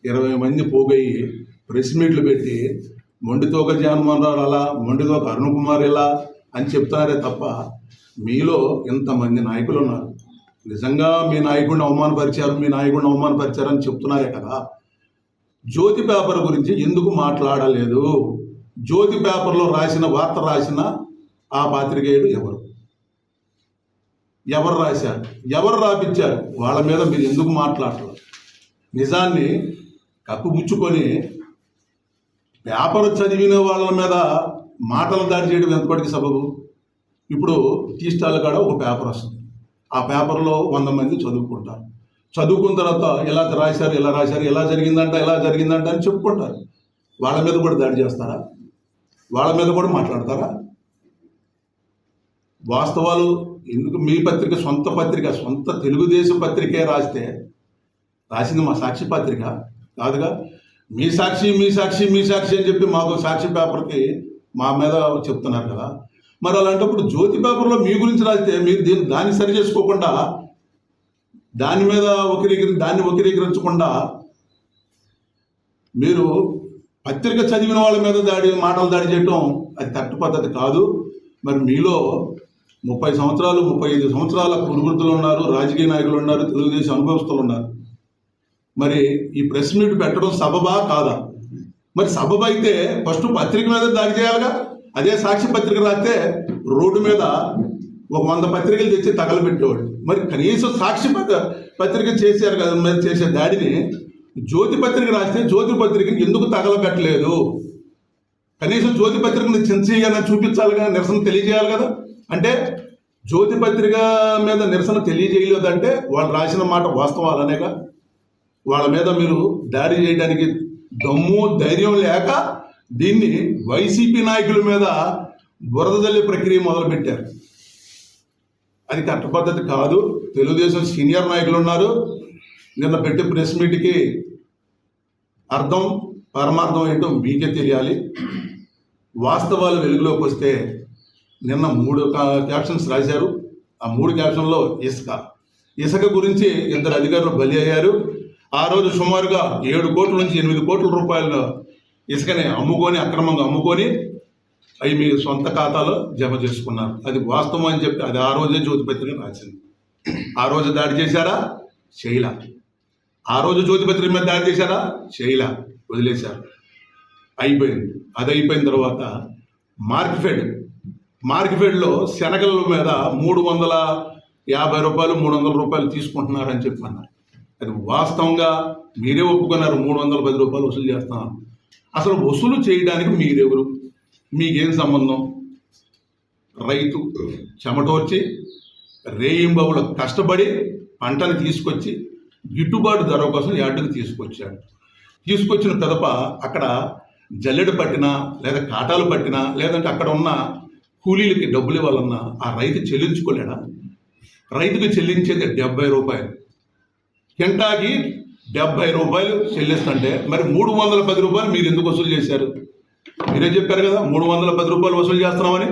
A: 20 మంది పోగొయ్యి ప్రెస్ మీట్లు పెట్టి మొండితోక జగన్మోహన్ రావు అలా, మొండితోక అరుణ్ కుమార్ ఇలా అని చెప్తున్నారే తప్ప మీలో ఇంతమంది నాయకులు ఉన్నారు. నిజంగా మీ నాయకుడిని అవమానపరిచారని చెప్తున్నారే కదా. జ్యోతి పేపర్ గురించి ఎందుకు మాట్లాడలేదు? జ్యోతి పేపర్లో వార్త రాసిన ఆ పాత్రికేయుడు ఎవరు రాశారు, ఎవరు రాపించారు, వాళ్ళ మీద మీరు ఎందుకు మాట్లాడలేదు? నిజాన్ని కప్పుపుచ్చుకొని పేపర్ చదివిన వాళ్ళ మీద మాటలు దాడి చేయడం ఎంతపటికి సబబు? ఇప్పుడు టీ స్టాల్ కాడ ఒక పేపర్ వస్తుంది, ఆ పేపర్లో 100 మంది చదువుకుంటారు. చదువుకున్న తర్వాత ఎలా రాశారు, ఎలా జరిగిందంట అని చెప్పుకుంటారు. వాళ్ళ మీద కూడా దాడి చేస్తారా? వాళ్ళ మీద కూడా మాట్లాడతారా? వాస్తవాలు ఎందుకు? మీ పత్రిక సొంత తెలుగుదేశం పత్రికే రాసింది మా సాక్షి పత్రిక కాదుగా. మీ సాక్షి అని చెప్పి మాకు సాక్షి పేపర్కి మా మీద చెప్తున్నారు కదా. మరి అలాంటప్పుడు జ్యోతి పేపర్లో మీ గురించి రాస్తే మీరు దాన్ని సరి చేసుకోకుండా, దాని మీద దాన్ని వక్రీకరించకుండా మీరు పత్రిక చదివిన వాళ్ళ మీద మాటలు దాడి చేయటం అది కరెక్ట్ పద్ధతి కాదు. మరి మీలో 30 సంవత్సరాలు 35 సంవత్సరాల కురువృద్ధులు ఉన్నారు, రాజకీయ నాయకులు ఉన్నారు, తెలుగుదేశం అనుభవస్తులు ఉన్నారు. మరి ఈ ప్రెస్ మీట్ పెట్టడం సబబా కాదా? మరి సబబు అయితే ఫస్ట్ పత్రిక మీద దాడి చేయాలిగా. అదే సాక్షి పత్రిక రాస్తే రోడ్డు మీద 100 పత్రికలు తెచ్చి తగలబెట్టేవాడు. మరి కనీసం సాక్షి పత్రిక చేశారు కదా, మరి చేసే దాడిని జ్యోతి పత్రిక రాస్తే జ్యోతి పత్రికని ఎందుకు తగలబెట్టలేదు? కనీసం జ్యోతి పత్రికను చించేయాలని చూపించాలిగా, నిరసన తెలియజేయాలి కదా. అంటే జ్యోతి పత్రిక మీద నిరసన తెలియజేయలేదంటే వాళ్ళు రాసిన మాట వాస్తవాలనేగా. వాళ్ళ మీద మీరు దాడి చేయడానికి దమ్ము ధైర్యం లేక దీన్ని వైసీపీ నాయకుల మీద బురద జల్లే ప్రక్రియ మొదలుపెట్టారు. అది కరెక్ట్ పద్ధతి కాదు. తెలుగుదేశం సీనియర్ నాయకులు ఉన్నారు. నిన్న పెట్టే ప్రెస్ మీట్కి అర్థం పరమార్థం ఏంటో మీకే తెలియాలి. వాస్తవాలు వెలుగులోకి వస్తే నిన్న 3 క్యాప్షన్స్ రాశారు. ఆ 3 క్యాప్షన్లో ఇసుక గురించి 2 అధికారులు బలి అయ్యారు. ఆ రోజు సుమారుగా 7 కోట్ల నుంచి 8 కోట్ల రూపాయలు ఇసుకని అక్రమంగా అమ్ముకొని అవి మీ సొంత ఖాతాలో జమ చేసుకున్నారు. అది వాస్తవం అని చెప్పి అది ఆ రోజే జ్యోతిపత్రిక రాసింది. ఆ రోజు దాడి చేశారా? చేయలా. ఆ రోజు జ్యోతిపత్రిక మీద దాడి చేశారా? చేయలా, వదిలేశారు. అయిపోయింది. అది అయిపోయిన తర్వాత మార్కెఫెడ్లో శనగల మీద 350 రూపాయలు 300 రూపాయలు తీసుకుంటున్నారని చెప్పి అన్నారు. అది వాస్తవంగా మీరే ఒప్పుకున్నారు. 310 రూపాయలు వసూలు చేస్తున్నారు. అసలు వసూలు చేయడానికి మీరెవరు? మీకేం సంబంధం? రైతు చెమటోర్చి రేయింబవులు కష్టపడి పంటను తీసుకొచ్చి గిట్టుబాటు ధర కోసం యార్డుకు తీసుకొచ్చిన పిదప అక్కడ జల్లెడ పట్టినా లేదా కాటాలు పట్టినా లేదంటే అక్కడ ఉన్న కూలీలకి డబ్బులు ఇవ్వాలన్నా ఆ రైతు చెల్లించుకోలేడా? రైతుకు చెల్లించేది 70 రూపాయలు, కింటాకి 70 రూపాయలు చెల్లిస్తుంటే మరి 310 రూపాయలు మీరు ఎందుకు వసూలు చేశారు? మీరే చెప్పారు కదా 310 రూపాయలు వసూలు చేస్తున్నామని.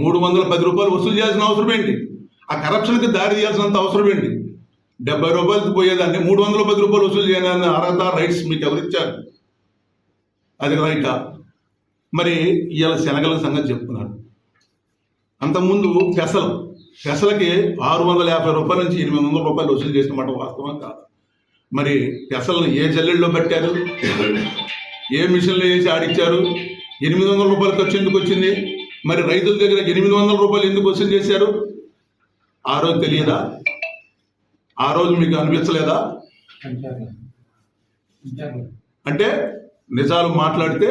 A: 310 రూపాయలు వసూలు చేయాల్సిన అవసరం ఏంటి? ఆ కరప్షన్కి దారి తీయాల్సినంత అవసరం ఏంటి? 70 రూపాయలకి పోయేదాన్ని 310 రూపాయలు వసూలు చేయాలని అర్హత రైట్స్ మీకు ఎవరిచ్చారు? అది రైటా? మరి ఇవాళ శనగల సంగతి చెప్తున్నారు. అంతకుముందు పెసలకి 650 రూపాయల నుంచి 800 రూపాయలు వసూలు చేసిన మాట వాస్తవం కాదు. మరి పెసలను ఏ జల్లెల్లో పెట్టారు? ఏ మిషన్లో వేసి ఆడిచ్చారు? 800 రూపాయలు ఖర్చు ఎందుకు వచ్చింది? మరి రైతుల దగ్గర 800 రూపాయలు ఎందుకు వసూలు చేశారు? ఆ రోజు తెలియదా? ఆ రోజు మీకు అనిపించలేదా? అంటే నిజాలు మాట్లాడితే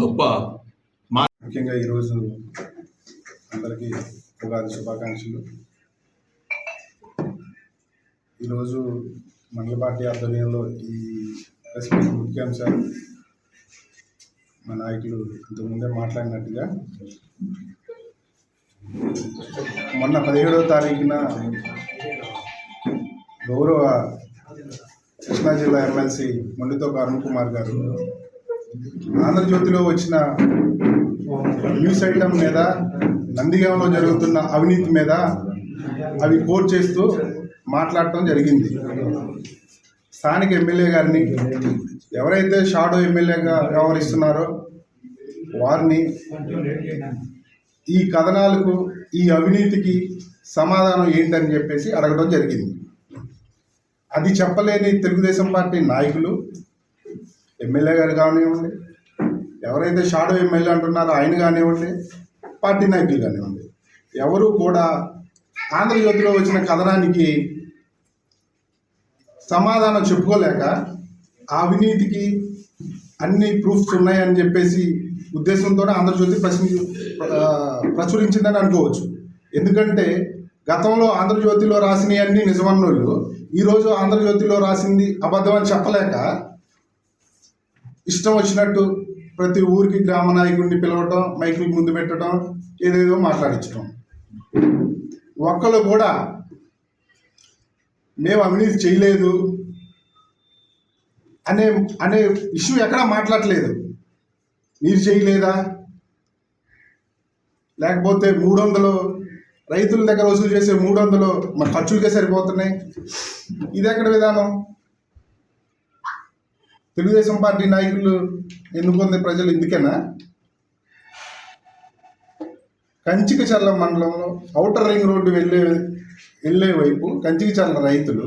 A: తప్ప.
D: ముఖ్యంగా ఈరోజు అందరికీ ఉగాది శుభాకాంక్షలు. ఈరోజు మండల పార్టీ ఆధ్వర్యంలో ఈ ప్రెస్ మీట్ ముఖ్యాంశాలు మా నాయకులు ఇంతకుముందే మాట్లాడినట్టుగా మొన్న 17వ తారీఖున గౌరవ కృష్ణా జిల్లా ఎమ్మెల్సీ మొండితోక అరుణ్ కుమార్ గారు ఆంధ్రజ్యోతిలో వచ్చిన న్యూస్ ఐటమ్ మీద నందిగామలో జరుగుతున్న అవినీతి మీద అవి కోట్ చేస్తూ మాట్లాడటం జరిగింది. స్థానిక ఎమ్మెల్యే గారిని, ఎవరైతే షాడో ఎమ్మెల్యేగా వ్యవహరిస్తున్నారో వారిని ఈ కథనాలకు, ఈ అవినీతికి సమాధానం ఏంటని చెప్పేసి అడగడం జరిగింది. అది చెప్పలేని తెలుగుదేశం పార్టీ నాయకులు, ఎమ్మెల్యే గారు కానివ్వండి, ఎవరైతే షాడో ఎమ్మెల్యే అంటున్నారో ఆయన కానివ్వండి, పార్టీ నాయకులు కానివ్వండి, ఎవరు కూడా ఆంధ్రజ్యోతిలో వచ్చిన కథనానికి సమాధానం చెప్పుకోలేక ఆ అవినీతికి అన్ని ప్రూఫ్స్ ఉన్నాయని చెప్పేసి ఉద్దేశంతో ఆంధ్రజ్యోతి ప్రచురించిందని అనుకోవచ్చు. ఎందుకంటే గతంలో ఆంధ్రజ్యోతిలో రాసినవి అన్నీ నిజమన్నోళ్ళు ఈరోజు ఆంధ్రజ్యోతిలో రాసింది అబద్ధం అని చెప్పలేక ఇష్టం వచ్చినట్టు ప్రతి ఊరికి గ్రామ నాయకుడిని పిలవటం, మైకులకు ముందు పెట్టడం, ఏదేదో మాట్లాడించడం. ఒక్కళ్ళు కూడా మేము అవినీతి చేయలేదు అనే ఇష్యూ ఎక్కడా మాట్లాడలేదు. మీరు చేయలేదా, లేకపోతే 300 రైతుల దగ్గర వసూలు చేసే 300 మన ఖర్చులకే సరిపోతున్నాయి. ఇది ఎక్కడ విధానం? తెలుగుదేశం పార్టీ నాయకులు ఎన్నుకుంది ప్రజలు ఇందుకేనా? కంచికచర్ల మండలంలో ఔటర్ రింగ్ రోడ్డు వెళ్ళే వైపు కంచికచర్ల రైతులు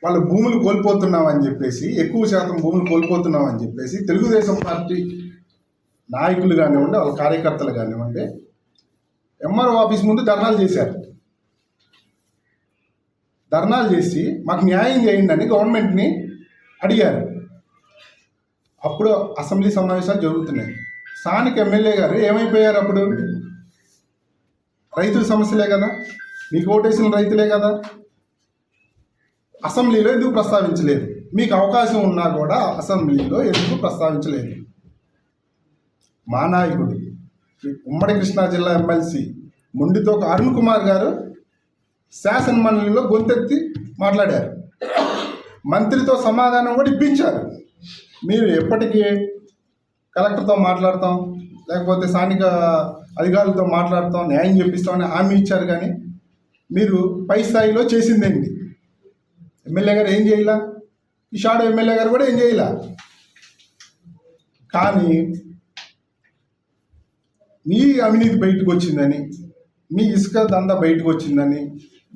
D: వాళ్ళ భూములు కోల్పోతున్నామని చెప్పేసి, ఎక్కువ శాతం భూములు కోల్పోతున్నామని చెప్పేసి తెలుగుదేశం పార్టీ నాయకులు కానివ్వండి, వాళ్ళ కార్యకర్తలు కానివ్వండి, ఎంఆర్ఓ ఆఫీస్ ముందు ధర్నాలు చేశారు. ధర్నాలు చేసి మాకు న్యాయం చేయండి అని గవర్నమెంట్ని అడిగారు. అప్పుడు అసెంబ్లీ సమావేశాలు జరుగుతున్నాయి. స్థానిక ఎమ్మెల్యే గారు ఏమైపోయారు? అప్పుడు రైతుల సమస్యలే కదా, మీకు ఓటేసిన రైతులే కదా, అసెంబ్లీలో ఎందుకు ప్రస్తావించలేదు? మీకు అవకాశం ఉన్నా కూడా అసెంబ్లీలో ఎందుకు ప్రస్తావించలేదు? మా నాయకుడు ఉమ్మడి కృష్ణా జిల్లా ఎమ్మెల్సీ మొండితోక అరుణ్ కుమార్ గారు శాసన మండలిలో గొంతెత్తి మాట్లాడారు. మంత్రితో సమాధానం కూడా ఇప్పించారు. మీరు ఎప్పటికీ కలెక్టర్తో మాట్లాడతాం, లేకపోతే స్థానిక అధికారులతో మాట్లాడతాం, న్యాయం చేపిస్తామని హామీ ఇచ్చారు. కానీ మీరు పై స్థాయిలో చేసిందేంటి? ఎమ్మెల్యే గారు ఏం చేయాల? ఈ షాడో ఎమ్మెల్యే గారు కూడా ఏం చేయాల? కానీ మీ అవినీతి బయటకు వచ్చిందని, మీ ఇసుక దందా బయటకు వచ్చిందని,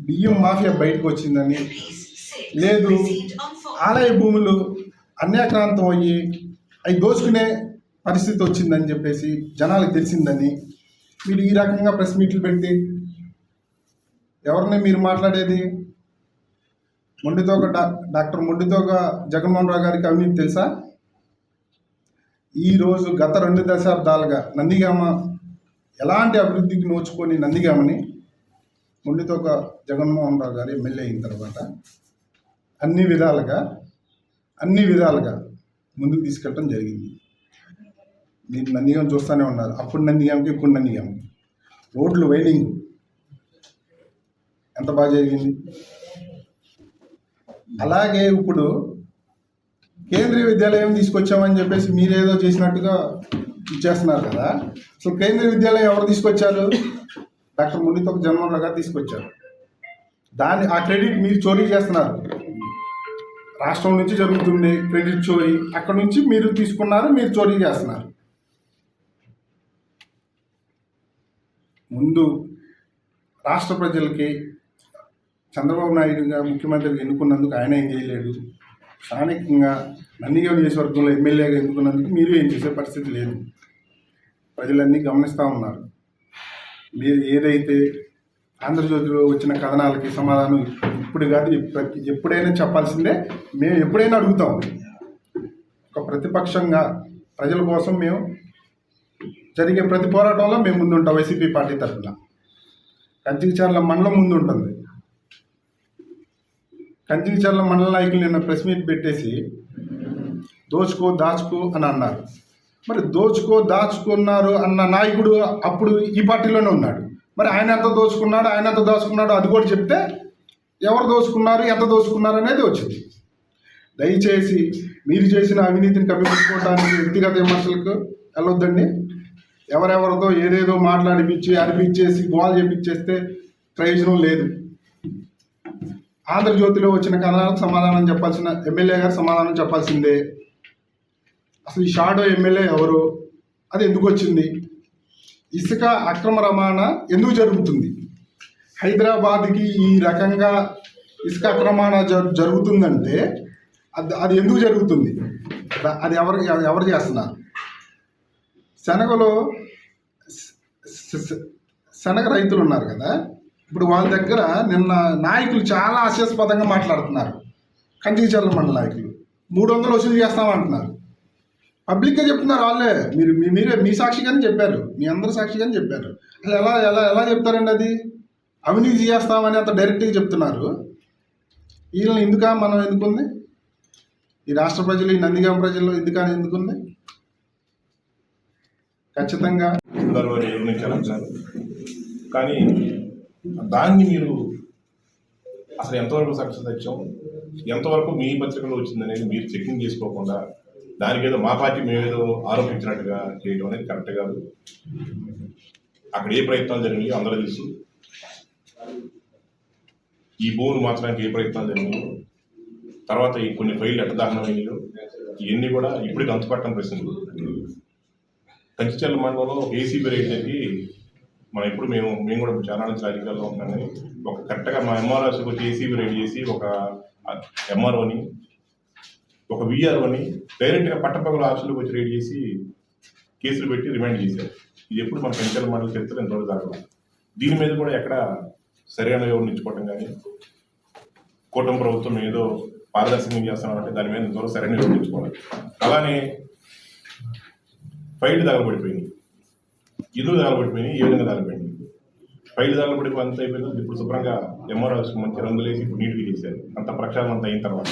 D: బియ్యం మాఫియా బయటకు వచ్చిందని, లేదు ఆలయ భూములు అన్యాక్రాంతం అయ్యి అవి దోచుకునే పరిస్థితి వచ్చిందని చెప్పేసి జనాలకు తెలిసిందని మీరు ఈ రకంగా ప్రెస్ మీట్లు పెట్టి ఎవరిని మీరు మాట్లాడేది? డాక్టర్ మొండితోక జగన్మోహన్ రావు గారికి అవినీతి తెలుసా? ఈరోజు గత 2 దశాబ్దాలుగా నందిగామ ఎలాంటి అభివృద్ధికి నోచుకొని నందిగామని మొండితోక జగన్మోహన్ రావు గారు ఎమ్మెల్యే అయిన తర్వాత అన్ని విధాలుగా ముందుకు తీసుకెళ్ళడం జరిగింది. మీరు నందిగామ చూస్తూనే ఉన్నారు. అప్పుడు నందిగామకి ఇప్పుడు నందిగామకి రోడ్లు వైడింగ్ ఎంత బాగా జరిగింది. అలాగే ఇప్పుడు కేంద్రీయ విద్యాలయం తీసుకొచ్చామని చెప్పేసి మీరేదో చేసినట్టుగా ఇచ్చేస్తున్నారు కదా. అసలు కేంద్రీయ విద్యాలయం ఎవరు తీసుకొచ్చారు? డాక్టర్ మొండితోక జగన్మోహన్ రావు గారు తీసుకొచ్చారు. ఆ క్రెడిట్ మీరు చోరీ చేస్తున్నారు. రాష్ట్రం నుంచి జరుగుతుంది క్రెడిట్ చోరీ, అక్కడ నుంచి మీరు తీసుకున్నారు, మీరు చోరీ చేస్తున్నారు. ముందు రాష్ట్ర ప్రజలకి చంద్రబాబు నాయుడుగా ముఖ్యమంత్రిగా ఎన్నుకున్నందుకు ఆయన ఏం చేయలేడు. స్థానికంగా నందిగామ నియోజకవర్గంలో ఎమ్మెల్యేగా ఎన్నుకున్నందుకు మీరు ఏం చేసే పరిస్థితి లేదు. ప్రజలన్నీ గమనిస్తూ ఉన్నారు. మీరు ఏదైతే ఆంధ్రజ్యోతిలో వచ్చిన కథనాలకి సమాధానం ఇప్పుడు కాదు ఎప్పుడైనా చెప్పాల్సిందే. మేము ఎప్పుడైనా అడుగుతాం. ఒక ప్రతిపక్షంగా ప్రజల కోసం మేము జరిగే ప్రతి పోరాటంలో మేము ముందుంటాం. వైసీపీ పార్టీ తరఫున కంచికచర్ల మండలం ముందు ఉంటుంది. కంచికచర్ల మండల నాయకులు నిన్న ప్రెస్ మీట్ పెట్టేసి దాచుకో అని అన్నారు. మరి దాచుకున్నారు అన్న నాయకుడు అప్పుడు ఈ పార్టీలోనే ఉన్నాడు. మరి ఆయన ఎంత దోచుకున్నాడు అది కూడా చెప్తే ఎవరు దోచుకున్నారు, ఎంత దోచుకున్నారు అనేది వచ్చింది. దయచేసి మీరు చేసిన అవినీతిని కప్పిపుచ్చుకోవడానికి వ్యక్తిగత విమర్శలకు వెళ్ళొద్దండి. ఎవరెవరితో ఏదేదో అనిపించేసి గోల్ చేపించేస్తే ప్రయోజనం లేదు. ఆంధ్రజ్యోతిలో వచ్చిన కథనాలకు సమాధానం చెప్పాల్సిన ఎమ్మెల్యే గారు సమాధానం చెప్పాల్సిందే. అసలు ఈ షాడో ఎమ్మెల్యే ఎవరు, అది ఎందుకు వచ్చింది, ఇసుక అక్రమ రవాణా ఎందుకు జరుగుతుంది, హైదరాబాద్కి ఈ రకంగా ఇసుక అక్రమణ జరుగుతుందంటే అది ఎందుకు జరుగుతుంది, అది ఎవరు చేస్తున్నారు? శనగ రైతులు ఉన్నారు కదా, ఇప్పుడు వాళ్ళ దగ్గర నిన్న నాయకులు చాలా హాస్యాస్పదంగా మాట్లాడుతున్నారు. కంచికచర్ల మండల నాయకులు 300 వసూలు చేస్తామంటున్నారు. పబ్లిక్గా చెప్తున్నారు. వాళ్ళే మీరే మీ సాక్షిగానే చెప్పారు, మీ అందరి సాక్షిగానే చెప్పారు. అసలు ఎలా చెప్తారండి? అది అవినీతి చేస్తామని అంత డైరెక్ట్గా చెప్తున్నారు. వీళ్ళని మనం ఎందుకుంది? ఈ రాష్ట్ర ప్రజలు, ఈ నందిగామ ప్రజల్లో ఎందుకుంది? ఖచ్చితంగా
F: కానీ దాన్ని మీరు అసలు ఎంతవరకు సక్సెస్ వచ్చాం, ఎంతవరకు మీ పత్రికలో వచ్చిందనేది మీరు చెకింగ్ చేసుకోకుండా దానికి ఏదో మా పార్టీ మేమేదో ఆరోపించినట్టుగా చేయడం అనేది కరెక్ట్ కాదు. అక్కడ ఏ ప్రయత్నాలు జరిగినాయో అందరూ తెలుసు. ఈ భూములు మార్చడానికి ఏ ప్రయత్నాలు జరిగినాయో, తర్వాత ఈ కొన్ని ఫైళ్ళు ఎట్టదాహనమైనాయో ఇవన్నీ కూడా ఇప్పటికి అంతుపట్టని ప్రశ్నలు. కంచిచర్ల మండలంలో ఏసీబీ రైడ్ జరిగి ఇప్పుడు మేము కూడా చాలా నుంచి అధికారులు ఉన్నాం. కానీ ఒక కరెక్ట్గా మా ఎంఆర్ఓకి వచ్చి ఏసీబీ రైడ్ చేసి ఒక ఎంఆర్ఓని, ఒక విఆర్ఓని డైరెక్ట్గా పట్టపగల ఆఫీసులకు వచ్చి రైడ్ చేసి కేసులు పెట్టి రిమాండ్ చేశారు. ఇది ఎప్పుడు మన కంచిచర్ల మండల చరిత్ర ఎంతవరకు జరగదు. దీని మీద కూడా ఎక్కడ సరైన వివరించుకోవటం కానీ, కూటమి ప్రభుత్వం ఏదో పారదర్శకంగా చేస్తున్నామంటే దాని మీద ఎంతవరకు సరైన వివరించుకోవాలి. అలానే ఫైల్ తగలబడిపోయింది, ఇల్లు తగలబడిపోయినాయి, ఏ విధంగా తగలబడింది, ఫైల్ తగలబడిపోయి అంత అయిపోయింది. ఇప్పుడు శుభ్రంగా ఎంఆర్ఓ మంచి రంగులేసి ఇప్పుడు నీట్గా చేశారు, అంత ప్రక్షాళన అంతా అయిన తర్వాత.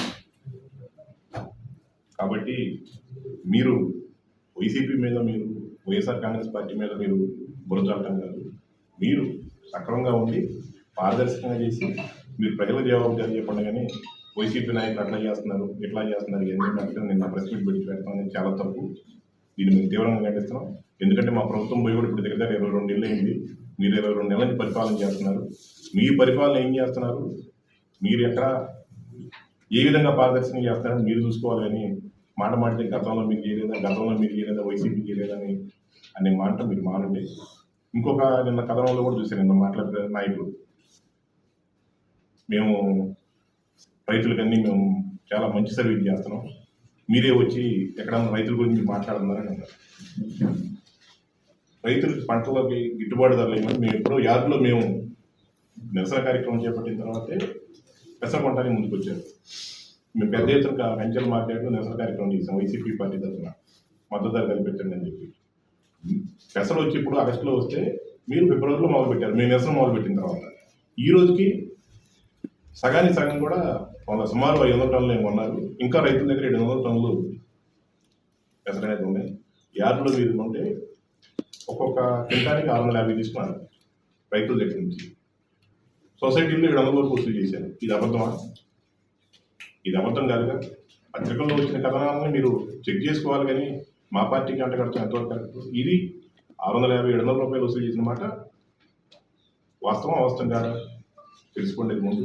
F: కాబట్టి మీరు వైసీపీ మీద, మీరు వైఎస్ఆర్ కాంగ్రెస్ పార్టీ మీద మీరు బురదలటం కాదు. మీరు సక్రమంగా ఉండి పారదర్శకంగా చేసి మీరు ప్రజలకు జవాబుదారీ చెప్పండి. కానీ వైసీపీ నాయకులు అట్లా చేస్తున్నారు, ఇట్లా చేస్తున్నారు, ఇవన్నీ నిన్న ప్రెస్ మీట్ పెట్టి పెడతాం అనేది చాలా తప్పు. దీన్ని మేము తీవ్రంగా ఖండిస్తున్నాం. ఎందుకంటే మా ప్రభుత్వం పోయి కూడా ఇప్పుడు దగ్గర 22 నెలలు అయింది. మీరు 22 నెలల నుంచి పరిపాలన చేస్తున్నారు. మీ పరిపాలన ఏం చేస్తున్నారు, మీరు ఎక్కడ ఏ విధంగా పారదర్శకంగా చేస్తున్నారని మీరు చూసుకోవాలి. కానీ మాట మాడితే గతంలో మీరు చేయలేదా, వైసీపీ చేయలేదని అనే మాట మీరు మానండి. ఇంకొక నిన్న కథనంలో కూడా చూశాను, నిన్న మాట్లాడే నాయకులు మేము రైతులకన్నీ మేము చాలా మంచి సర్వీస్ చేస్తున్నాం, మీరే వచ్చి ఎక్కడన్నా రైతుల గురించి మాట్లాడుతున్నారని అన్నారు. రైతులకి పంటలకి గిట్టుబాటు ధరలు ఏమని మేము ఎప్పుడో యార్డులో మేము నిరసన కార్యక్రమం చేపట్టిన తర్వాతే పెసర పంటని ముందుకు వచ్చారు. మేము పెద్ద ఎత్తున కంచెల మార్కెట్లో నిరసన కార్యక్రమం చేసాం వైసీపీ పార్టీ తరఫున. మద్దతు ధర కల్పించండి అని చెప్పి. పెసలు వచ్చి ఇప్పుడు ఆగస్టులో వస్తే మీరు ఫిబ్రవరిలో మొదలుపెట్టారు, మీ నిరసన మొదలుపెట్టిన తర్వాత ఈ రోజుకి సగానికి సగం కూడా సుమారు 500 టన్నులు ఏమి కొన్నారు. ఇంకా రైతుల దగ్గర 700 టన్నులు పెసలు అనేది ఉన్నాయి. యార్డులో మీరు ఉంటే ఒక్కొక్క క్వింటానికి 650 తీసుకున్నారు రైతుల దగ్గర నుంచి. సొసైటీలో 700 వరకు వసూలు చేశారు. ఇది అబద్ధమా? ఇది అబద్ధం కాదుగా. పత్రికల్లో వచ్చిన కథనాలను మీరు చెక్ చేసుకోవాలి, కానీ మా పార్టీకి అంటగడతాం ఎంతవరకు కరెక్ట్. ఇది 650-700 రూపాయలు వసూలు చేసిన మాట వాస్తవం అవసరం కాదా తెలుసుకోండి ముందు.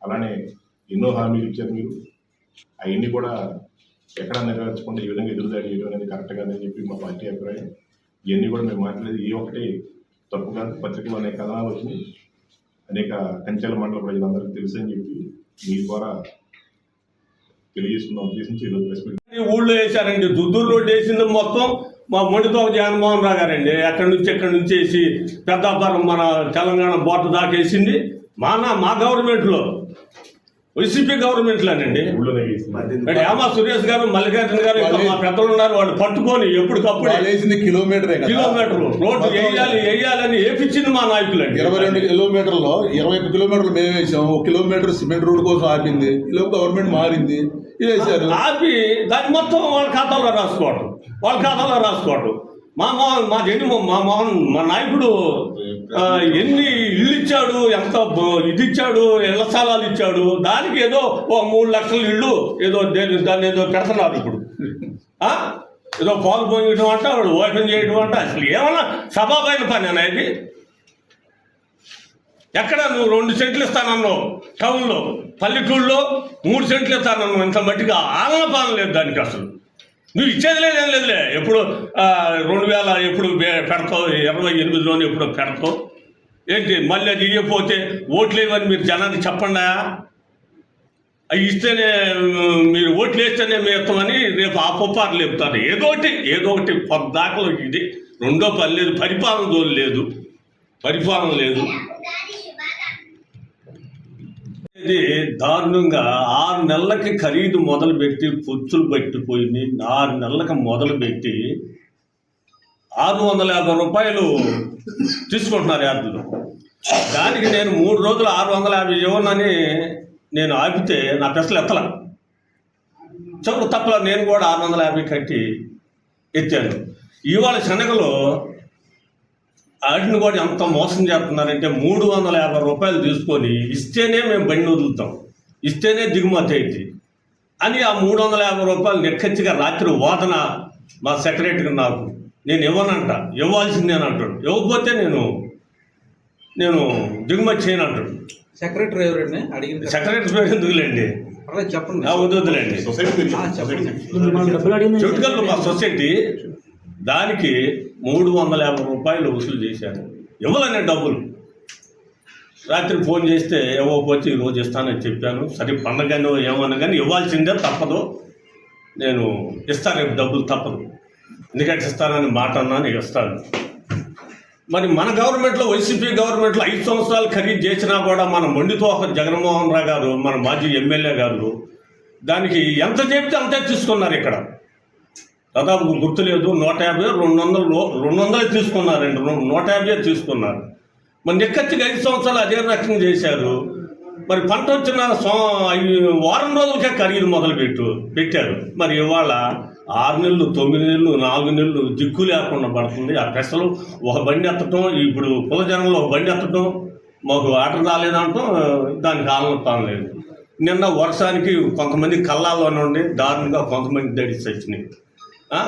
F: అలానే ఎన్నో హామీలు ఇచ్చారు మీరు, అవన్నీ కూడా ఎక్కడ నెరవేర్చకుండా ఈ విధంగా ఎదురుదాడి చేయడం అనేది కరెక్ట్ కాదని చెప్పి మా పార్టీ అభిప్రాయం. ఇవన్నీ కూడా మేము మాట్లాడేది ఏ ఒక్కటి తప్పు కాదు. పత్రికలో అనేక కథనాలు వచ్చినాయి, అనేక కంచెల మండల ప్రజలందరికీ తెలుసు అని చెప్పి మీ ద్వారా తెలియజేసుకున్న ఉద్దేశించి ఈరోజు ప్రెస్ మీట్.
B: ఊళ్ళో వేసారండి, దుద్దూరు రోడ్డు వేసింది మొత్తం మా మొండితో జగన్మోహన్ రావు గారండి. ఎక్కడి నుంచి వేసి పెద్దాపురం మన తెలంగాణ బోర్డు దాకా వేసింది మా గవర్నమెంట్లో, వైసీపీ గవర్నమెంట్లోనండి. యామా సురేష్ గారు, మల్లికార్జున గారు, ఇంకా మా పెద్దలు ఉన్నారు, వాళ్ళు పట్టుకొని ఎప్పటికప్పుడు కిలోమీటర్లు రోడ్డు వేయాలని వేపించింది మా నాయకులండి.
A: 22 కిలోమీటర్లో 21 కిలోమీటర్లు మేము వేసాం. 1 కిలోమీటర్ సిమెంట్ రోడ్ కోసం ఆపింది. ఈలోపు గవర్నమెంట్ మారింది, వేసారు.
B: ఆపి దాన్ని మొత్తం వాళ్ళ ఖాతాలో రాసుకోవటం. మా నాయకుడు ఎన్ని ఇళ్ళు ఇచ్చాడు, ఎంత ఇది ఇచ్చాడు, ఇళ్ల స్థలాలు ఇచ్చాడు, దానికి ఏదో 3 లక్షల ఇళ్ళు ఏదో దాన్ని ఏదో పెడుతున్నారు ఇప్పుడు. ఏదో పాలు పోయడం అంట, వాడు ఓపెన్ చేయడం అంట. అసలు ఏమన్నా సభాపైన పని అనేది? ఎక్కడ నువ్వు 2 సెంట్లు ఇస్తానన్నావు టౌన్లో, పల్లెటూళ్ళలో 3 సెంట్లు ఇస్తానన్నావు. ఇంత మట్టిగా ఆలన పాలన లేదు దానికి. అసలు నువ్వు ఇచ్చేది లేదేం లేదులే. ఎప్పుడు 2000 ఎప్పుడు పెడతావు, 28లోనే ఎప్పుడు పెడతావు ఏంటి? మళ్ళీ అది ఇవ్వకపోతే ఓట్లు వేయమని మీరు జనాన్ని చెప్పండి. అవి ఇస్తేనే మీరు ఓట్లు వేస్తేనే మేము ఇస్తామని రేపు ఆ పొప్పారు లేపుతారు. ఏదో ఒకటి పొద్దాకలు. ఇది రెండో పని లేదు, పరిపాలన లేదు. ఇది దారుణంగా 6 నెలలకి ఖరీదు మొదలుపెట్టి పొచ్చులు పట్టిపోయింది. 6 నెలలకు మొదలుపెట్టి 650 రూపాయలు తీసుకుంటున్నారు యార్డులో. దానికి నేను 3 రోజులు 650 ఇవ్వనని నేను ఆపితే నా పెసలు ఎత్తల. చెవులు తప్పల నేను కూడా 650 కట్టి ఎత్తాను. ఇవాళ శనగలో వాటిని కూడా ఎంత మోసం చేస్తున్నారంటే 350 రూపాయలు తీసుకొని ఇస్తేనే మేము బండి వదులుతాం, ఇస్తేనే దిగుమతి అయింది అని ఆ 350 రూపాయలు నెక్కచ్చిగా రాత్రి వాదన మా సెక్రటరీకి నాకు. నేను ఇవ్వనంట, ఇవ్వాల్సిందేనంటాడు. ఇవ్వకపోతే నేను దిగుమతి చేయను అంటాడు.
G: సెక్రటరీ ఎవరండి అడిగింది?
B: సెక్రటరీ పేరు ఎందుకులేండి,
G: చెప్పండి.
B: వద్దులేండి. చుట్టుకల్లు మా సొసైటీ దానికి 350 రూపాయలు వసూలు చేశారు. ఇవ్వలేని డబ్బులు. రాత్రి ఫోన్ చేస్తే ఇవ్వకపోతే ఈరోజు ఇస్తానని చెప్పాను. సరే పండగనో ఏమన్నా కానీ ఇవ్వాల్సిందే, తప్పదు. నేను ఇస్తాను రేపు డబ్బులు, తప్పదు. ఎందుకంటే ఇస్తానని మాట అన్నాను, ఇస్తాను. మరి మన గవర్నమెంట్లో, వైసీపీ గవర్నమెంట్లో 5 సంవత్సరాలు ఖరీదు చేసినా కూడా మన మొండితో జగన్మోహన్ రావు గారు, మన మాజీ ఎమ్మెల్యే గారు దానికి ఎంత చెప్తే అంతే తీసుకున్నారు. ఇక్కడ దాదాపు గుర్తులేదు, 150, 200 తీసుకున్నారండి. 150 తీసుకున్నారు. మరి నెక్కచ్చిగా 5 సంవత్సరాలు అదే రకంగా చేశారు. మరి పంట వచ్చిన వారం రోజులకే ఖరీదు పెట్టారు. మరి ఇవాళ 6 నెలలు, 9 నెలలు, 4 నెలలు దిక్కు లేకుండా పడుతుంది. ఆ పెసలు ఒక బండి ఎత్తటం, ఇప్పుడు కులజనంలో ఒక బండి ఎత్తటం, మాకు ఆర్డర్ రాలేదంటాం, దానికి ఆలన లేదు. నిన్న వర్షానికి కొంతమంది కళ్ళాల్లో నుండి దారుణంగా కొంతమంది దడిచి వచ్చినాయి.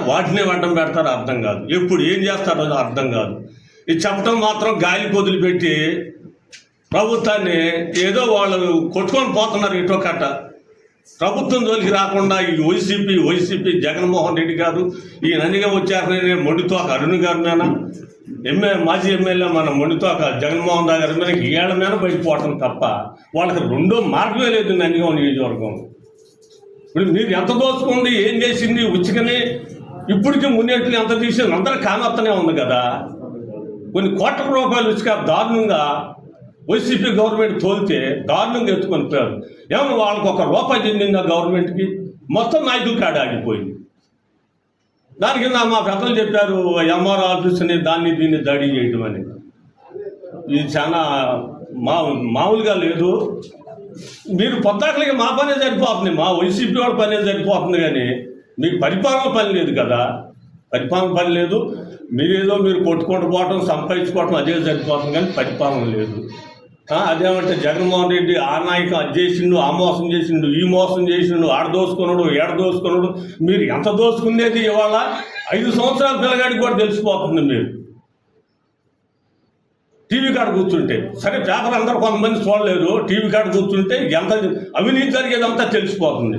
B: వాటినే వంటం పెడతారో అర్థం కాదు, ఎప్పుడు ఏం చేస్తారో అర్థం కాదు. ఇది చెప్పడం మాత్రం గాలి పొదులు పెట్టి ప్రభుత్వాన్ని ఏదో వాళ్ళు కొట్టుకొని పోతున్నారు. ఇటో కట్ట ప్రభుత్వం జోలికి రాకుండా ఈ వైసీపీ జగన్మోహన్ రెడ్డి గారు ఈ నదిగా వచ్చారని మొండితోక అరుణ్ గారి మీద, మాజీ ఎమ్మెల్యే మన మొండితోక జగన్మోహన్ రావు గారి మీద ఏళ్ల మీద బయటపోవటం తప్ప వాళ్ళకి రెండో మార్గమే లేదు నందిగామ నియోజకవర్గం. ఇప్పుడు మీరు ఎంత దోచుకుంది, ఏం చేసింది, ఉచికని ఇప్పటికీ మున్నేట్లు ఎంత తీసింది అందరూ కానొత్తనే ఉంది కదా. కొన్ని కోట్ల రూపాయలు ఉచిక దారుణంగా వైసీపీ గవర్నమెంట్ తోలితే దారుణంగా ఎత్తుకొని పోయారు. ఏమన్నా వాళ్ళకి ₹1 చెందిందా గవర్నమెంట్కి? మొత్తం నాయకుల కాడ ఆగిపోయింది. దానికి మా పెద్దలు చెప్పారు ఎంఆర్ ఆఫీస్ని దీన్ని దాడి చేయడం అని. ఇది చాలా మామూలుగా లేదు. మీరు పొద్దాకలికి మా పనే సరిపోతుంది, మా వైసీపీ వాళ్ళ పనే సరిపోతుంది, కానీ మీకు పరిపాలన పని లేదు కదా. పరిపాలన పని లేదు. మీరు కొట్టుకుంటూ పోవటం, సంపాదించుకోవటం అదే సరిపోతుంది, కానీ పరిపాలన లేదు. అదేమంటే జగన్మోహన్ రెడ్డి ఆ నాయకు అది చేసిండు, ఆ మోసం చేసిండు, ఈ మోసం చేసిండు, ఆడ దోసుకున్నాడు, ఏడ దోసుకున్నాడు. మీరు ఎంత దోసుకునేది ఇవాళ 5 సంవత్సరాల పిల్లగాడికి కూడా తెలిసిపోతుంది. మీరు టీవీ కాడ కూర్చుంటే, సరే పేపర్ అందరూ కొంతమంది చూడలేరు, టీవీ కాడ కూర్చుంటే ఎంత అవినీతి జరిగేదంతా తెలిసిపోతుంది.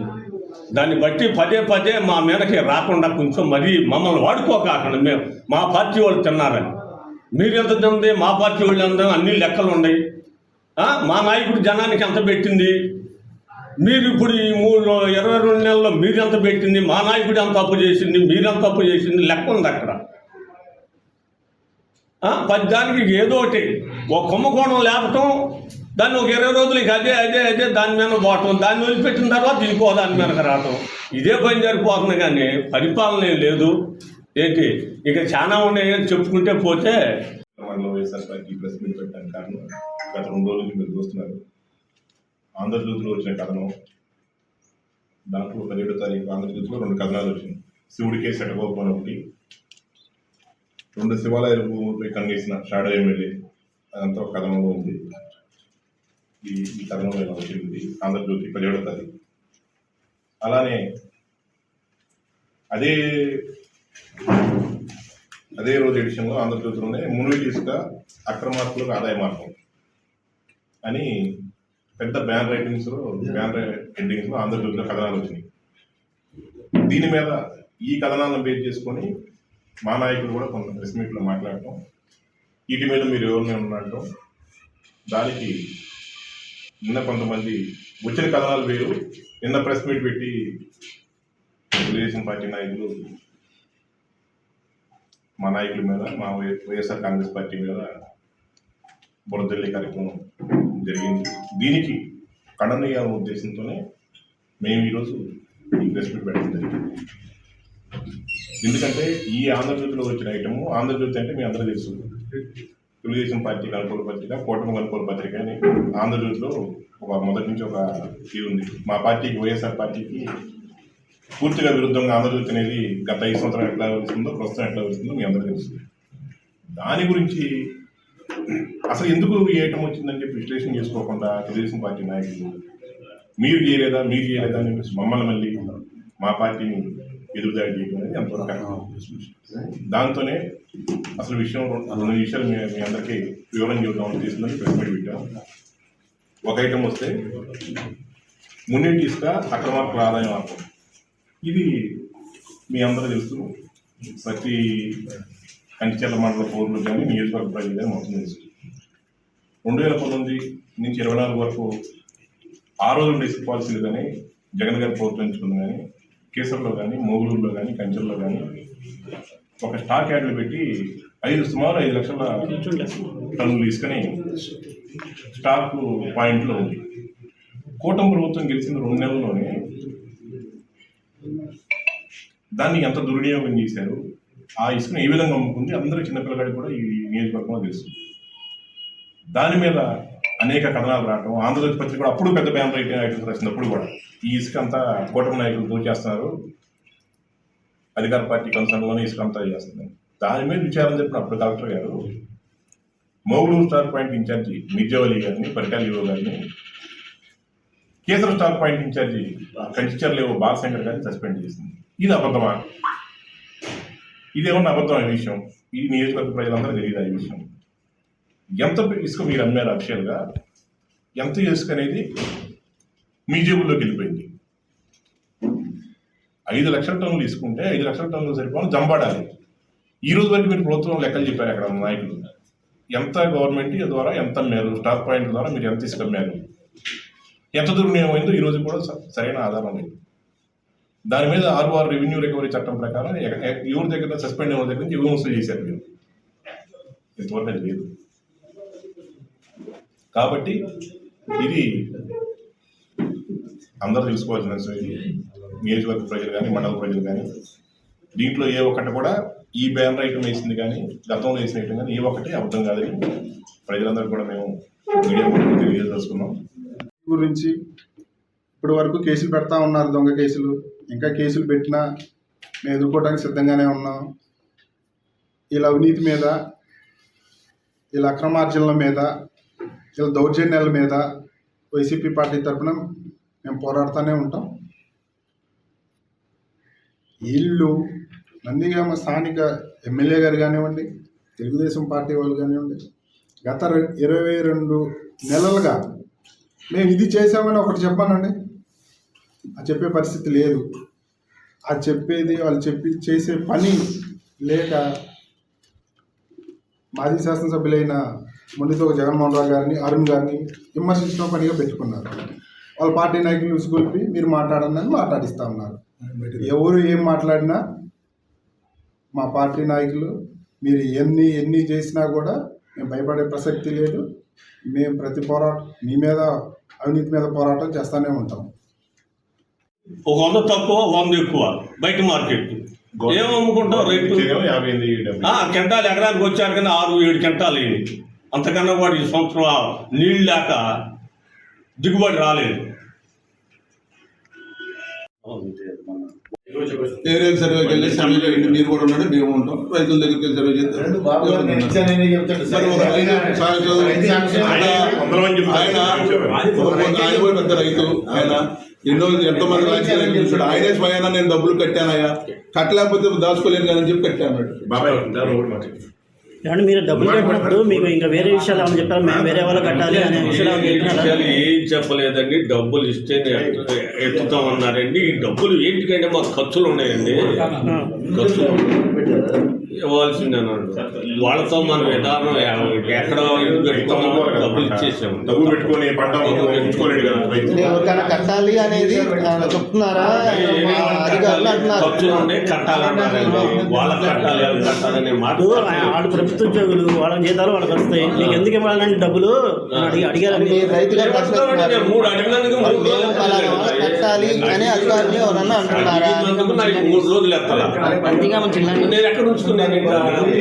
B: దాన్ని బట్టి పదే మా మీదకి రాకుండా కొంచెం మరీ మమ్మల్ని వాడుకోకాకండి. మేము మా పార్టీ వాళ్ళు తిన్నారని, మీరు ఎంత తింది, మా పార్టీ వాళ్ళు ఎంత, అన్ని లెక్కలు ఉన్నాయి. మా నాయకుడు జనానికి ఎంత పెట్టింది, మీరు ఇప్పుడు ఈ 22 నెలల్లో మీరు ఎంత పెట్టింది, మా నాయకుడు ఎంత అప్పు చేసింది, మీరెంత అప్పు చేసింది, లెక్క ఉంది అక్కడ. దానికి ఏదో ఒకటి ఒక కుంభకోణం లేపటం, దాన్ని ఒక 20 రోజులకి అదే దాని మీద పోవటం, దాన్ని వదిలిపెట్టిన తర్వాత ఇంకో దాని మీదకి రావటం, ఇదే పని సరిపోతుంది, కానీ పరిపాలన ఏం లేదు. ఏంటి ఇక చాలా ఉన్నాయని చెప్పుకుంటే పోతే.
F: మనలో వైఎస్ఆర్ పార్టీ ప్రెస్ మీట్ పెట్టడానికి కారణం గత 2 రోజుల నుంచి మీరు చూస్తున్నారు. ఆంధ్రజ్యోతిలో వచ్చిన కథనం, దాంట్లో 17వ తారీఖు ఆంధ్రజ్యోతిలో 2 కథనాలు వచ్చినాయి. శివుడికే సెటగోపం అని ఒకటి, 2 శివాలయాలపై కన్నేసిన షాడో ఎమ్మెల్యే, అదంతా ఒక కథనంలో ఉంది. ఈ కథనంలో ఇలా వచ్చింది ఆంధ్రజ్యోతి 17వ తారీఖు. అలానే అదే రోజు ఎడిషన్లో ఆంధ్రజ్యోతిలోనే మునుగోడు ఇసుక అక్రమార్కులకు ఆదాయ మార్గం అని పెద్ద బ్యానర్ హెడ్డింగ్స్లో ఆంధ్రజ్యోతిలో కథనాలు వచ్చినాయి. దీని మీద ఈ కథనాలను బేస్ చేసుకొని మా నాయకులు కూడా కొంత ప్రెస్ మీట్లో మాట్లాడటం, వీటి మీద మీరు ఎవరిని ఉండటం, దానికి నిన్న కొంతమంది వచ్చిన కథనాలు వేరు, నిన్న ప్రెస్ మీట్ పెట్టి తెలుగుదేశం పార్టీ నాయకులు మా నాయకుల మీద, మా వైఎస్ఆర్ కాంగ్రెస్ పార్టీ మీద బురదల్లి కార్యక్రమం జరిగింది. దీనికి ఖండనీయాల ఉద్దేశంతోనే మేము ఈరోజు ఈ ప్రెస్ మీట్ పెట్టడం జరిగింది. ఎందుకంటే ఈ ఆంధ్రజ్యోతిలో వచ్చిన ఐటము, ఆంధ్రజ్యోతి అంటే మీ అందరూ తెలుసు, తెలుగుదేశం పార్టీకి అనుకూల పత్రిక, కూటమికి అనుకూల పత్రిక అని ఆంధ్రజ్యోతిలో మొదటి నుంచి ఒక ఇది ఉంది. మా పార్టీకి, వైఎస్ఆర్ పార్టీకి పూర్తిగా విరుద్ధంగా ఆంధ్రజ్యోతి అనేది గత 5 సంవత్సరాలు ఎట్లా వెళ్తుందో, ప్రస్తుతం ఎట్లా వెళ్తుందో మీ అందరూ తెలుసు. దాని గురించి అసలు ఎందుకు ఈ ఐటమ్ వచ్చిందని చెప్పి విశ్లేషణ చేసుకోకుండా తెలుగుదేశం పార్టీ నాయకులు మీరు చేయలేదా అని చెప్పేసి మమ్మల్ని మళ్ళీ మా పార్టీని ఎదురుదాడి చేయడం అనేది ఎంతవరకు. దాంతోనే అసలు విషయం 2 విషయాలు మీ అందరికీ వివరణ చూద్దామని తీసుకుని ప్రెస్ మీట్ పెట్టాం. ఒక ఐటమ్ వస్తే మున్నేటి ఇసుక అక్రమార్కుల ఆదాయం మార్గం. ఇది మీ అందరూ తెలుసు, ప్రతి కంచిచర్ల మండల పౌరులు కానీ నియోజకవర్గ ప్రజలు కానీ మొత్తం తెలుసు. 2019 నుంచి 24 వరకు ఆ రోజు ఉండే ఇసుక పాలసీలు కానీ జగన్ గారి ప్రభుత్వం ఎంచుకుంది, కానీ కేసర్లో కానీ, మోగులూరులో కానీ, కంచెల్లో కానీ ఒక స్టాక్ యార్డులు పెట్టి సుమారు 5 లక్షల టన్నులు ఇసుకని స్టాక్ పాయింట్లో ఉంది. కూటమి ప్రభుత్వం గెలిచిన 2 నెలల్లోనే దాన్ని ఎంత దుర్వినియోగం చేశారు, ఆ ఇసుకను ఏ విధంగా అమ్ముకుంది అందరూ చిన్నపిల్లగాడికి కూడా ఈ నియోజకవర్గంలో తెలుసు. దాని మీద అనేక కథనాలు రావటం, ఆంధ్రజ్యోతి పత్రిక కూడా అప్పుడు పెద్ద బ్యానర్ ఐటమ్స్ రాసినప్పుడు కూడా ఈ ఇసుక అంతా కూటమి నాయకులు దోచేస్తున్నారు, అధికార పార్టీ కన్సర్న్లోనే ఇసుక అంతా చేస్తుంది. దాని మీద విచారణ చెప్పిన అప్పుడు కలెక్టర్ గారు Moguluru star point incharge Mirjavali గారిని, పరిటాల ఈవో గారిని, Kesara star point incharge Kanchicharla Balashankar గారిని సస్పెండ్ చేసింది. ఇది అబద్ధమా? ఇదేమన్నా అబద్ధమైన విషయం? ఈ నియోజకవర్గ ప్రజలందరూ తెలియదు ఈ విషయం. ఎంత ఇసుక మీరు అమ్మారు అఫిషియల్గా, ఎంత ఇసుక అనేది మీ జేబుల్లోకి వెళ్ళిపోయింది. 5 లక్షల టన్నులు తీసుకుంటే 5 లక్షల టన్నులు సరిపోవాలి, జంబాడాలి. ఈ రోజు వరకు మీరు ప్రభుత్వం లెక్కలు చెప్పారు అక్కడ నాయకులు, ఎంత గవర్నమెంట్ ద్వారా ఎంత అమ్మారు, స్టాక్ పాయింట్ ద్వారా మీరు ఎంత ఇసుక అమ్మారు, ఎంత దుర్వినియోగం అయిందో ఈ రోజు కూడా సరైన ఆధారం లేదు. దాని మీద 6 రెవెన్యూ రికవరీ చట్టం ప్రకారం ఎవరి దగ్గర సస్పెండ్ అయిన దగ్గర నుంచి ఎవరు వసూలు చేశారు మీరు, ఇంతవరకు అది లేదు. కాబట్టి ఇది అందరూ తెలుసుకోవాల్సిన విషయం. నియోజకవర్గ ప్రజలు కానీ, మండల ప్రజలు కానీ దీంట్లో ఏ ఒక్కటి కూడా ఈ బ్యానర్ ఐటమ్ వేసింది కానీ గతంలో వేసిన ఐటమ్ కానీ ఏ ఒక్కటి అర్థం కాదని ప్రజలందరూ కూడా మేము మీడియా తెలియజేసుకున్నాం.
D: గురించి ఇప్పటి వరకు కేసులు పెడతా ఉన్నారు, దొంగ కేసులు. ఇంకా కేసులు పెట్టినా మేము ఎదుర్కోవడానికి సిద్ధంగానే ఉన్నాం. వీళ్ళ అవినీతి మీద, వీళ్ళ అక్రమార్జనల మీద, వీళ్ళ దౌర్జన్యాల మీద వైసీపీ పార్టీ తరఫున మేము పోరాడుతూనే ఉంటాం. వీళ్ళు నందిగామ స్థానిక ఎమ్మెల్యే గారు కానివ్వండి, తెలుగుదేశం పార్టీ వాళ్ళు కానివ్వండి, గత 22 నెలలుగా మేము ఇది చేసామని ఒకటి చెప్పానండి, అది చెప్పే పరిస్థితి లేదు. అది చెప్పేది వాళ్ళు చేసే పని లేక మాజీ శాసనసభ్యులైన మొండితోక జగన్మోహన్ రావు గారిని, అరుణ్ గారిని విమర్శించిన పనిగా పెట్టుకున్నారు. వాళ్ళ పార్టీ నాయకులు ఉసుగొల్పి మీరు మాట్లాడండి అని మాట్లాడిస్తూ ఉన్నారు. ఎవరు ఏం మాట్లాడినా మా పార్టీ నాయకులు మీరు ఎన్ని చేసినా కూడా మేము భయపడే ప్రసక్తి లేదు. మేము ప్రతి పోరాటం మీ మీద, అవినీతి మీద పోరాటం చేస్తూనే ఉంటాం.
B: ఒక 100 తక్కువ 100 ఎక్కువ బయట మార్కెట్ ఏం అమ్ముకుంటాం రైతు?
F: 58
B: కెంటాలు ఎకరానికి వచ్చారు కానీ 6-7 కెంటాలు అయింది. అంతకన్నా కూడా ఈ సంవత్సరం నీళ్ళు లేక దిగుబడి రాలేదు.
A: ఏరియల్ సర్వేకి వెళ్ళి సర్వే చేయండి, మీరు కూడా ఉండండి, మేము ఉంటాం. రైతుల దగ్గరికి వెళ్ళి సర్వే చేస్తే ఆయన కూడా పెద్ద రైతు. ఆయన ఎంతో మంది రాజకీయాలు చూసాడు. ఆయనే స్వయాన నేను డబ్బులు కట్టానయ్యా, కట్టలేకపోతే దాచుకోలేను కానీ చెప్పి కట్టాను.
C: ఏమంటే మీరు డబ్బులు కట్టినప్పుడు మీకు ఇంకా వేరే విషయాలు ఏమని చెప్పారు? మేము వేరే వాళ్ళు కట్టాలి అనే విషయాలు
B: ఏం చెప్పలేదండి. డబ్బులు ఇస్తే ఎత్తుతామన్నారండి. ఈ డబ్బులు ఏంటికంటే మాకు ఖర్చులు ఉన్నాయండి. ఖర్చులు ఇవ్వాల్సిందేనండి. వాళ్ళతో మన విధానం ఎక్కడ పెట్టుకున్నామో డబ్బులు ఇచ్చేసాము.
F: డబ్బు పెట్టుకొని పంట పెట్టుకోలేడు కదా రైతు.
E: ఎవరికైనా కట్టాలి అనేది చెప్తున్నారా? అధికారులు అంటున్నారు
B: ఖర్చులు ఉండే కట్టాలన్నారండి. వాళ్ళకి కట్టాలి, అది కట్టాలనే మాట.
C: వాళ్ళు ప్రభుత్వ ఉద్యోగులు, వాళ్ళ జీతాలు వాళ్ళకి వస్తాయి. మీకు ఎందుకు ఇవ్వాలంటే డబ్బులు అడిగారు.
E: రైతుగా
B: 3 అడిగినందుకు
E: కట్టాలి అనే అధికారులు ఎవరన్నా అంటున్నారా?
B: 3 రోజులు ఎత్తాలి. నేను ఎక్కడ ఉంచుకున్నాను?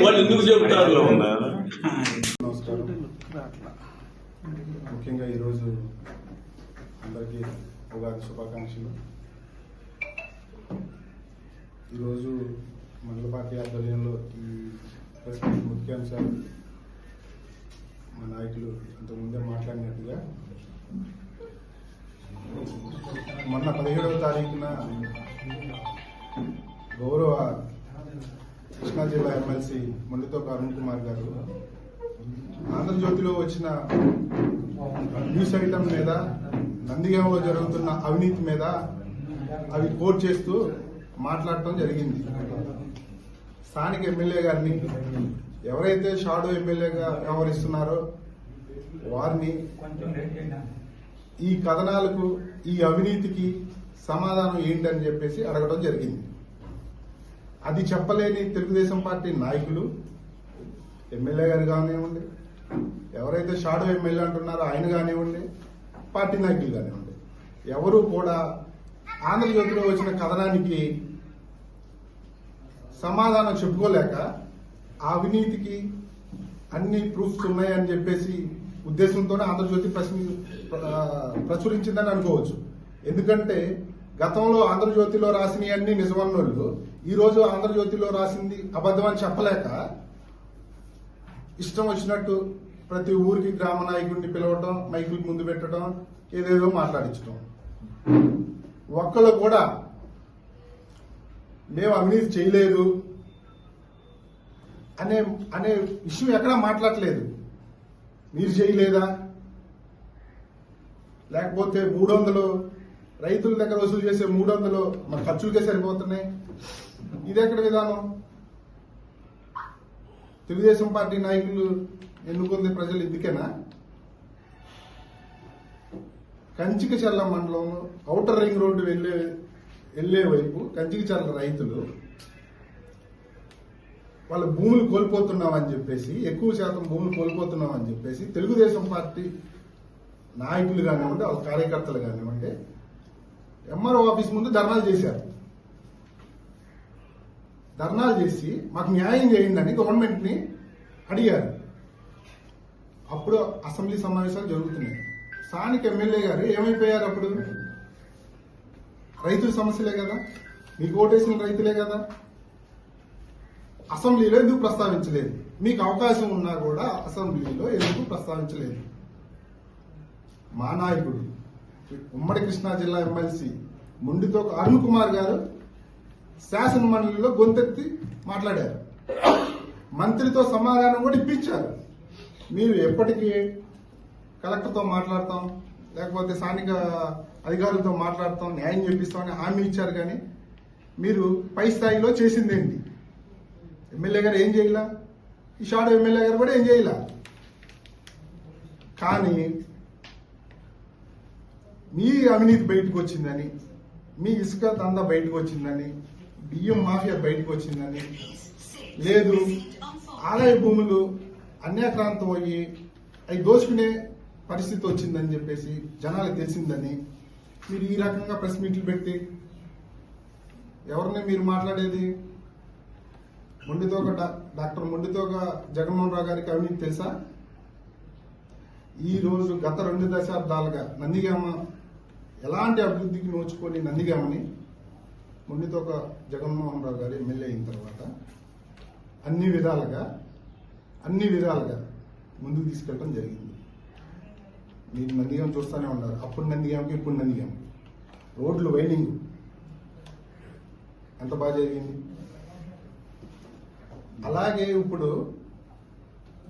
B: వాళ్ళు ఎందుకు చెబుతారు?
D: నమస్కారం. ముఖ్యంగా ఈరోజు అందరికీ ఉగాది శుభాకాంక్షలు. ఈరోజు మండల పార్టీ ఆధ్వర్యంలో ఈ ప్రెస్ మీట్ ముఖ్యాంశాలు మా నాయకులు ఇంతకుముందే మాట్లాడినట్టుగా మొన్న 17వ తారీఖున గౌరవ కృష్ణా జిల్లా ఎమ్మెల్సీ మొండితోక అరుణ్ కుమార్ గారు ఆంధ్రజ్యోతిలో వచ్చిన న్యూస్ ఐటమ్ మీద, నందిగామలో జరుగుతున్న అవినీతి మీద అవి కోట్ చేస్తూ మాట్లాడటం జరిగింది. స్థానిక ఎమ్మెల్యే గారిని, ఎవరైతే షాడో ఎమ్మెల్యేగా వ్యవహరిస్తున్నారో వారిని ఈ కథనాలకు, ఈ అవినీతికి సమాధానం ఏంటని చెప్పేసి అడగడం జరిగింది. అది చెప్పలేని తెలుగుదేశం పార్టీ నాయకులు, ఎమ్మెల్యే గారు కానివ్వండి, ఎవరైతే షాడో ఎమ్మెల్యే అంటున్నారో ఆయన కానివ్వండి, పార్టీ నాయకులు కానివ్వండి, ఎవరు కూడా ఆంధ్రజ్యోతిలో వచ్చిన కథనానికి సమాధానం చెప్పుకోలేక ఆ అవినీతికి అన్ని ప్రూఫ్స్ ఉన్నాయని చెప్పేసి ఉద్దేశంతోనే ఆంధ్రజ్యోతి ప్రచురించిందని అనుకోవచ్చు. ఎందుకంటే గతంలో ఆంధ్రజ్యోతిలో రాసినవి అన్ని నిజమన్నోళ్ళు ఈరోజు ఆంధ్రజ్యోతిలో రాసింది అబద్ధం అని చెప్పలేక ఇష్టం వచ్చినట్టు ప్రతి ఊరికి గ్రామ నాయకుడిని పిలవటం, మైకులకు ముందు పెట్టడం, ఏదేదో మాట్లాడించడం. ఒక్కళ్ళు కూడా మేము అవినీతి చేయలేదు అనే విషయం ఎక్కడా మాట్లాడలేదు. మీరు చేయలేదా, లేకపోతే 300 రైతుల దగ్గర వసూలు చేసే 300 మన ఖర్చులకే సరిపోతున్నాయి. ఇది ఎక్కడ విధానం? తెలుగుదేశం పార్టీ నాయకులు ఎన్నుకుంది ప్రజలు ఇందుకేనా? కంచికచర్ల మండలంలో ఔటర్ రింగ్ రోడ్డు వెళ్లే వైపు కంచికచర్ల రైతులు వాళ్ళ భూములు కోల్పోతున్నామని చెప్పేసి, ఎక్కువ శాతం భూములు కోల్పోతున్నామని చెప్పేసి తెలుగుదేశం పార్టీ నాయకులు కానివ్వండి, వాళ్ళ కార్యకర్తలు కానివ్వండి, ఎంఆర్ఓ ఆఫీస్ ముందు ధర్నాలు చేశారు. ధర్నాలు చేసి మాకు న్యాయం చేయండి గవర్నమెంట్ని అడిగారు. అప్పుడు అసెంబ్లీ సమావేశాలు జరుగుతున్నాయి. స్థానిక ఎమ్మెల్యే గారు ఏమైపోయారు? అప్పుడు రైతుల సమస్యలే కదా, మీకు ఓటేసిన రైతులే కదా. అసెంబ్లీలో ఎందుకు ప్రస్తావించలేదు? మీకు అవకాశం ఉన్నా కూడా అసెంబ్లీలో ఎందుకు ప్రస్తావించలేదు? మా నాయకుడు ఉమ్మడి కృష్ణా జిల్లా ఎమ్మెల్సీ ముండితో అరుణ్ కుమార్ గారు శాసన మండలిలో గొంతెత్తి మాట్లాడారు. మంత్రితో సమాధానం కూడా ఇప్పించారు. మీరు ఎప్పటికీ కలెక్టర్తో మాట్లాడతాం, లేకపోతే స్థానిక అధికారులతో మాట్లాడతాం, న్యాయం చేపిస్తామని హామీ ఇచ్చారు. కానీ మీరు పై స్థాయిలో చేసిందేంటి? ఎమ్మెల్యే గారు ఏం చేయాల? ఈ షాడో ఎమ్మెల్యే గారు కూడా ఏం చేయాల? కానీ మీ అవినీతి బయటకు వచ్చిందని, మీ ఇసుక దందా బయటకు వచ్చిందని, బియ్యం మాఫియా బయటకు వచ్చిందని, లేదు ఆదాయ భూములు అన్యాక్రాంతం అయ్యి అవి దోచుకునే పరిస్థితి వచ్చిందని చెప్పేసి జనాలకు తెలిసిందని మీరు ఈ రకంగా ప్రెస్ మీట్లు పెట్టి ఎవరిని మీరు మాట్లాడేది? మొండితోక డాక్టర్ మొండితోక జగన్మోహన్ రావు గారికి అవినీతి తెలుసా? ఈ రోజు గత 2 దశాబ్దాలుగా నందిగామ ఎలాంటి అభివృద్ధికి నోచుకొని నందిగామని మొండితోక జగన్మోహన్ రావు గారు ఎమ్మెల్యే అయిన తర్వాత అన్ని విధాలుగా ముందుకు తీసుకెళ్ళడం జరిగింది. మీరు నందిగామ చూస్తూనే ఉన్నారు. అప్పుడు నందిగామకి ఇప్పుడు నందిగామ రోడ్లు వైడింగ్ ఎంత బాగా జరిగింది. అలాగే ఇప్పుడు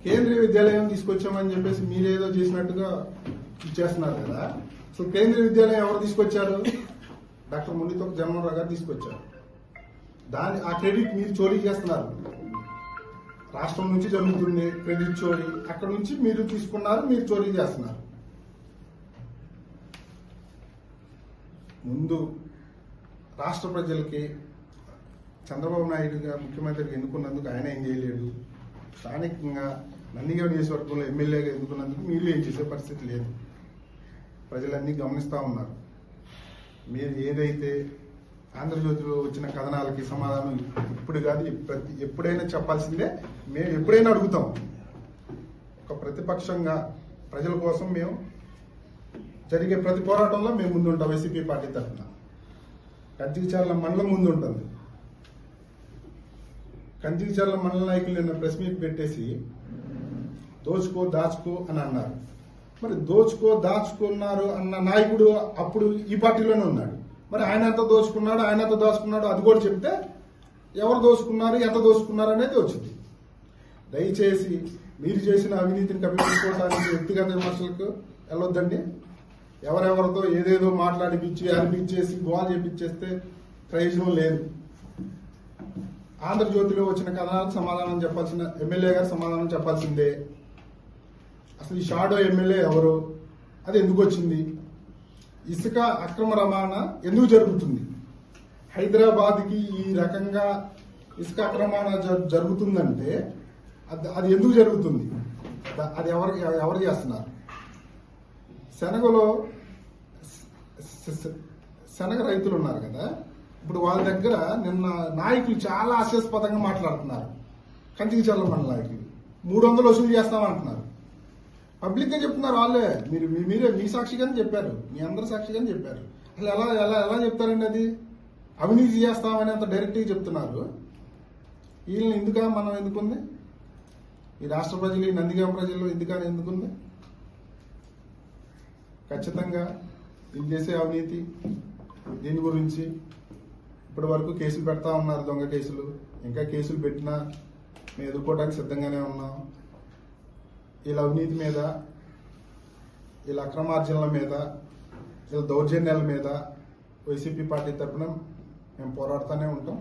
D: కేంద్రీయ విద్యాలయం తీసుకొచ్చామని చెప్పేసి మీరేదో చేసినట్టుగా ఇచ్చేస్తున్నారు కదా. సో కేంద్రీయ విద్యాలయం ఎవరు తీసుకొచ్చారు? డాక్టర్ మొండితోక జగన్మోహన్ రావు గారు తీసుకొచ్చారు. ఆ క్రెడిట్ మీరు చోరీ చేస్తున్నారు. రాష్ట్రం నుంచి జరుగుతుంది క్రెడిట్ చోరీ, అక్కడ నుంచి మీరు తీసుకున్నారు, మీరు చోరీ చేస్తున్నారు. ముందు రాష్ట్ర ప్రజలకి చంద్రబాబు నాయుడుగా ముఖ్యమంత్రిగా ఎన్నుకున్నందుకు ఆయన ఏం చేయలేడు. స్థానికంగా నందిగామ నియోజకవర్గంలో ఎమ్మెల్యేగా ఎన్నుకున్నందుకు మీరు ఏం చేసే పరిస్థితి లేదు. ప్రజలన్నీ గమనిస్తూ ఉన్నారు. మీరు ఏదైతే ఆంధ్రజ్యోతిలో వచ్చిన కథనాలకి సమాధానం ఇప్పుడు కాదు, ఎప్పుడైనా చెప్పాల్సిందే. మేము ఎప్పుడైనా అడుగుతాం. ఒక ప్రతిపక్షంగా ప్రజల కోసం మేము జరిగే ప్రతి పోరాటంలో మేము ముందుంటాం. వైసీపీ పార్టీ తరఫున కంచికచర్ల మండలం ముందు ఉంటుంది. కంచికచర్ల మండల నాయకులు నిన్న ప్రెస్ మీట్ పెట్టేసి దోచుకో దాచుకో అని అన్నారు. మరి దోచుకో దాచుకున్నారు అన్న నాయకుడు అప్పుడు ఈ పార్టీలోనే ఉన్నాడు. మరి ఆయన ఎంత దోచుకున్నాడు, ఆయన ఎంత దోచుకున్నాడు అది కూడా చెప్తే ఎవరు దోచుకున్నారు, ఎంత దోచుకున్నారు అనేది వచ్చింది. దయచేసి మీరు చేసిన అవినీతిని కప్పిపుచ్చుకోవడానికి వ్యక్తిగత విమర్శలకు వెళ్ళొద్దండి. ఎవరెవరితో ఏదేదో మాట్లాడిపించి అనిపించేసి గోల్ చేపించేస్తే ప్రయోజనం లేదు. ఆంధ్రజ్యోతిలో వచ్చిన కథనాలకు సమాధానం చెప్పాల్సిన ఎమ్మెల్యే గారు సమాధానం చెప్పాల్సిందే. అసలు ఈ షాడో ఎమ్మెల్యే ఎవరు, అది ఎందుకు వచ్చింది, ఇసుక అక్రమ రవాణా ఎందుకు జరుగుతుంది, హైదరాబాద్కి ఈ రకంగా ఇసుక అక్రమణ జరుగుతుందంటే అది ఎందుకు జరుగుతుంది, అది ఎవరు చేస్తున్నారు? శనగ రైతులు ఉన్నారు కదా, ఇప్పుడు వాళ్ళ దగ్గర నిన్న నాయకులు చాలా హాస్యాస్పదంగా మాట్లాడుతున్నారు. కంచికచర్ల మండల నాయకులు 300 వసూలు చేస్తామంటున్నారు. పబ్లిక్ గా చెప్తున్నారు. వాళ్ళే మీరే మీ సాక్షిగానే చెప్పారు, మీ అందరి సాక్షిగానే చెప్పారు. అసలు ఎలా ఎలా ఎలా చెప్తారండి? అది అవినీతి చేస్తామని అంత డైరెక్ట్గా చెప్తున్నారు. వీళ్ళని ఎందుక మనం ఎందుకుంది? ఈ రాష్ట్ర ప్రజలు, ఈ నందిగామ ప్రజలు ఎందుకని ఎందుకుంది? ఖచ్చితంగా వీళ్ళు చేసే అవినీతి దీని గురించి ఇప్పటి వరకు కేసులు పెడతా ఉన్నారు, దొంగ కేసులు. ఇంకా కేసులు పెట్టినా మేము ఎదుర్కోవడానికి సిద్ధంగానే ఉన్నాం. వీళ్ళ అవినీతి మీద, వీళ్ళ అక్రమార్జనల మీద, వీళ్ళ దౌర్జన్యాల మీద వైసీపీ పార్టీ తరఫున మేము పోరాడుతూనే ఉంటాం.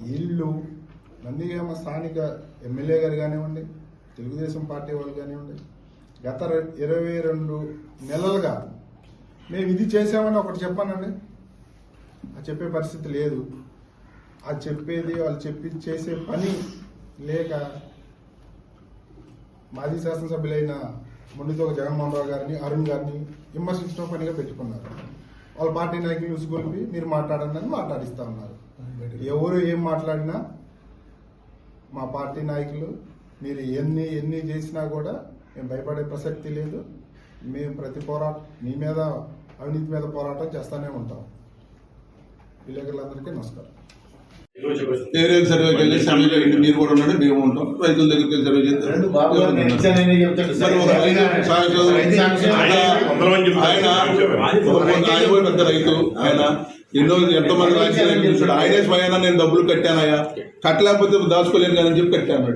D: వీళ్ళు నందిగామ స్థానిక ఎమ్మెల్యే గారు కానివ్వండి, తెలుగుదేశం పార్టీ వాళ్ళు కానివ్వండి, గత 22 నెలలుగా మేము ఇది చేసామని ఒకటి చెప్పానండి, అది చెప్పే పరిస్థితి లేదు. అది చెప్పేది వాళ్ళు చేసే పని లేక మాజీ శాసనసభ్యులైన మొండితోక జగన్మోహన్ రావు గారిని, అరుణ్ గారిని విమర్శించడం పనిగా పెట్టుకున్నారు. వాళ్ళ పార్టీ నాయకులు ఉసుగొలిపి మీరు మాట్లాడండి అని మాట్లాడిస్తూ ఉన్నారు. ఎవరు ఏం మాట్లాడినా మా పార్టీ నాయకులు మీరు ఎన్ని చేసినా కూడా మేము భయపడే ప్రసక్తి లేదు. మేము ప్రతి మీ మీద అవినీతి మీద పోరాటం చేస్తూనే ఉంటాం. విలేకరులందరికీ నమస్కారం.
A: ఏరియల్ సర్వేకి వెళ్ళి సర్వే చేయండి, మీరు కూడా ఉండండి, మేము ఉంటాం. రైతుల దగ్గరికి వెళ్ళి సర్వే చేద్దాం. మరి ఒక రైతు ఆయన పోయి పెద్ద రైతు, ఆయన ఎంతో మంది రాజకీయాలు చూసాడు. ఆయనే స్వయాన నేను డబ్బులు కట్టానయ్యా, కట్టలేకపోతే దాచుకోలేను కదా అని చెప్పి కట్టాను.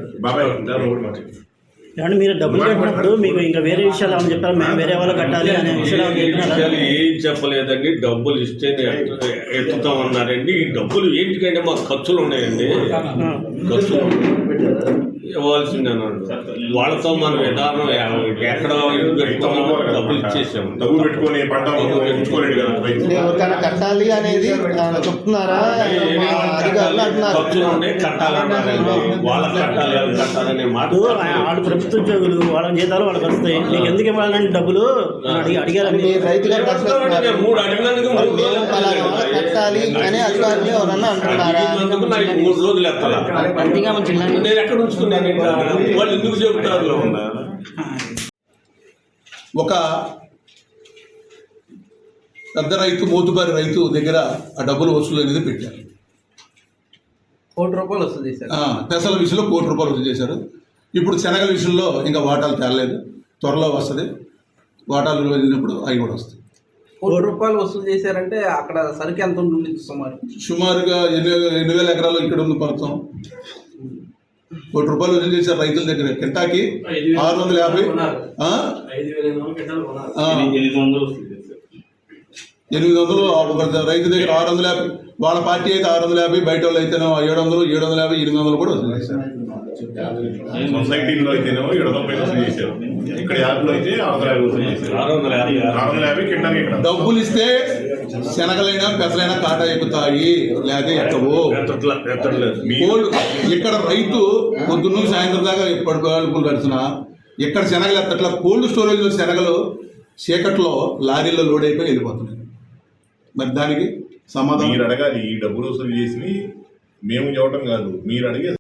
C: ఏమంటే మీరు డబ్బులు కట్టినప్పుడు మీకు ఇంకా వేరే విషయాలు ఏమని చెప్పారు, మేము వేరే వాళ్ళు కట్టాలి అనే విషయాలు
B: ఏం చెప్పలేదండి. డబ్బులు ఇస్తే ఎత్తుతామన్నారండి. ఈ డబ్బులు ఏంటికంటే మాకు ఖర్చులు ఉన్నాయండి, ఖర్చులు ఇవ్వాల్సిందేనండి. వాళ్ళతో మన విధానం ఎక్కడ ఇల్లు పెట్టుకున్నామో డబ్బులు ఇచ్చేసాము.
F: డబ్బులు పెట్టుకొని పంట పెంచుకోలేడు కదా రైతు.
E: ఎవరికైనా కట్టాలి అనేది చెప్తున్నారా అధికారులు అంటున్నారు.
B: ఖర్చులు ఉండే కట్టాలన్నారండి. వాళ్ళకి కట్టాలనే మాట.
C: వాళ్ళు ప్రభుత్వ ఉద్యోగులు, వాళ్ళ జీతాలు వాళ్ళకి వస్తాయి, మీకు ఎందుకు ఇవ్వాలంటే డబ్బులు అడిగారు.
E: మీరు రైతుగా ప్రశ్నిస్తున్నారు.
B: మూడు అడిగినందుకు
E: మేము పలానా వాళ్ళకి కట్టాలి అని అధికారులు ఎవరన్నా అంటున్నారా?
B: 3 రోజులు ఎత్తాలా నేను ఎక్కడ ఉంచుకున్నాను? వాళ్ళు ఎందుకు చెబుతారు?
A: ఒక పెద్ద రైతు, మోతుబారి రైతు దగ్గర ఆ డబ్బులు వసూలు అనేది పెట్టారు.
G: ₹1 వస్తుంది సార్.
A: పెసల విషయంలో ₹1 వసూలు చేశారు. ఇప్పుడు శనగల విషయంలో ఇంకా వాటాలు తేలలేదు, త్వరలో వస్తుంది. వాటాలు వెళ్ళినప్పుడు అవి కూడా వస్తాయి.
G: ₹1 వసూలు చేశారంటే అక్కడ సరుకు ఎంత ఉంటుంది
A: సుమారుగా 8,000 ఎకరాలు ఇక్కడ ఉంది ప్రభుత్వం. ₹1 వసూలు చేశారు రైతుల దగ్గర. కింటాకి 650, 800 ఒక రైతు దగ్గర 650. వాళ్ళ పార్టీ అయితే 650, బయట వాళ్ళు అయితేనో 700, 750, 800 కూడా వసూలు చేశారు.
F: సొసైటీలో అయితేనేమో 700 వసూలు చేశారు. ఇక్కడ యాప్లో అయితే 650 వసూలు చేశారు. 650 కింటాకి. డబ్బులు
A: ఇస్తే శనగలైనా పెసలైనా కాటా ఎక్కుతాయి, లేదా ఎక్కవు. ఇక్కడ రైతు పొద్దున్న సాయంత్రం దాకా పడుకోవాలి కడుతున్నా. ఇక్కడ శనగలు ఎత్తట్లా. కోల్డ్ స్టోరేజ్లో శనగలు చీకట్లో లారీల్లో లోడ్ అయిపోయి వెళ్ళిపోతున్నాయి. మరి దానికి సమాధానం
F: మీరు అడగాలి. ఈ డబ్బులు వసూలు చేసి మేము చెప్పడం కాదు, మీరు అడిగే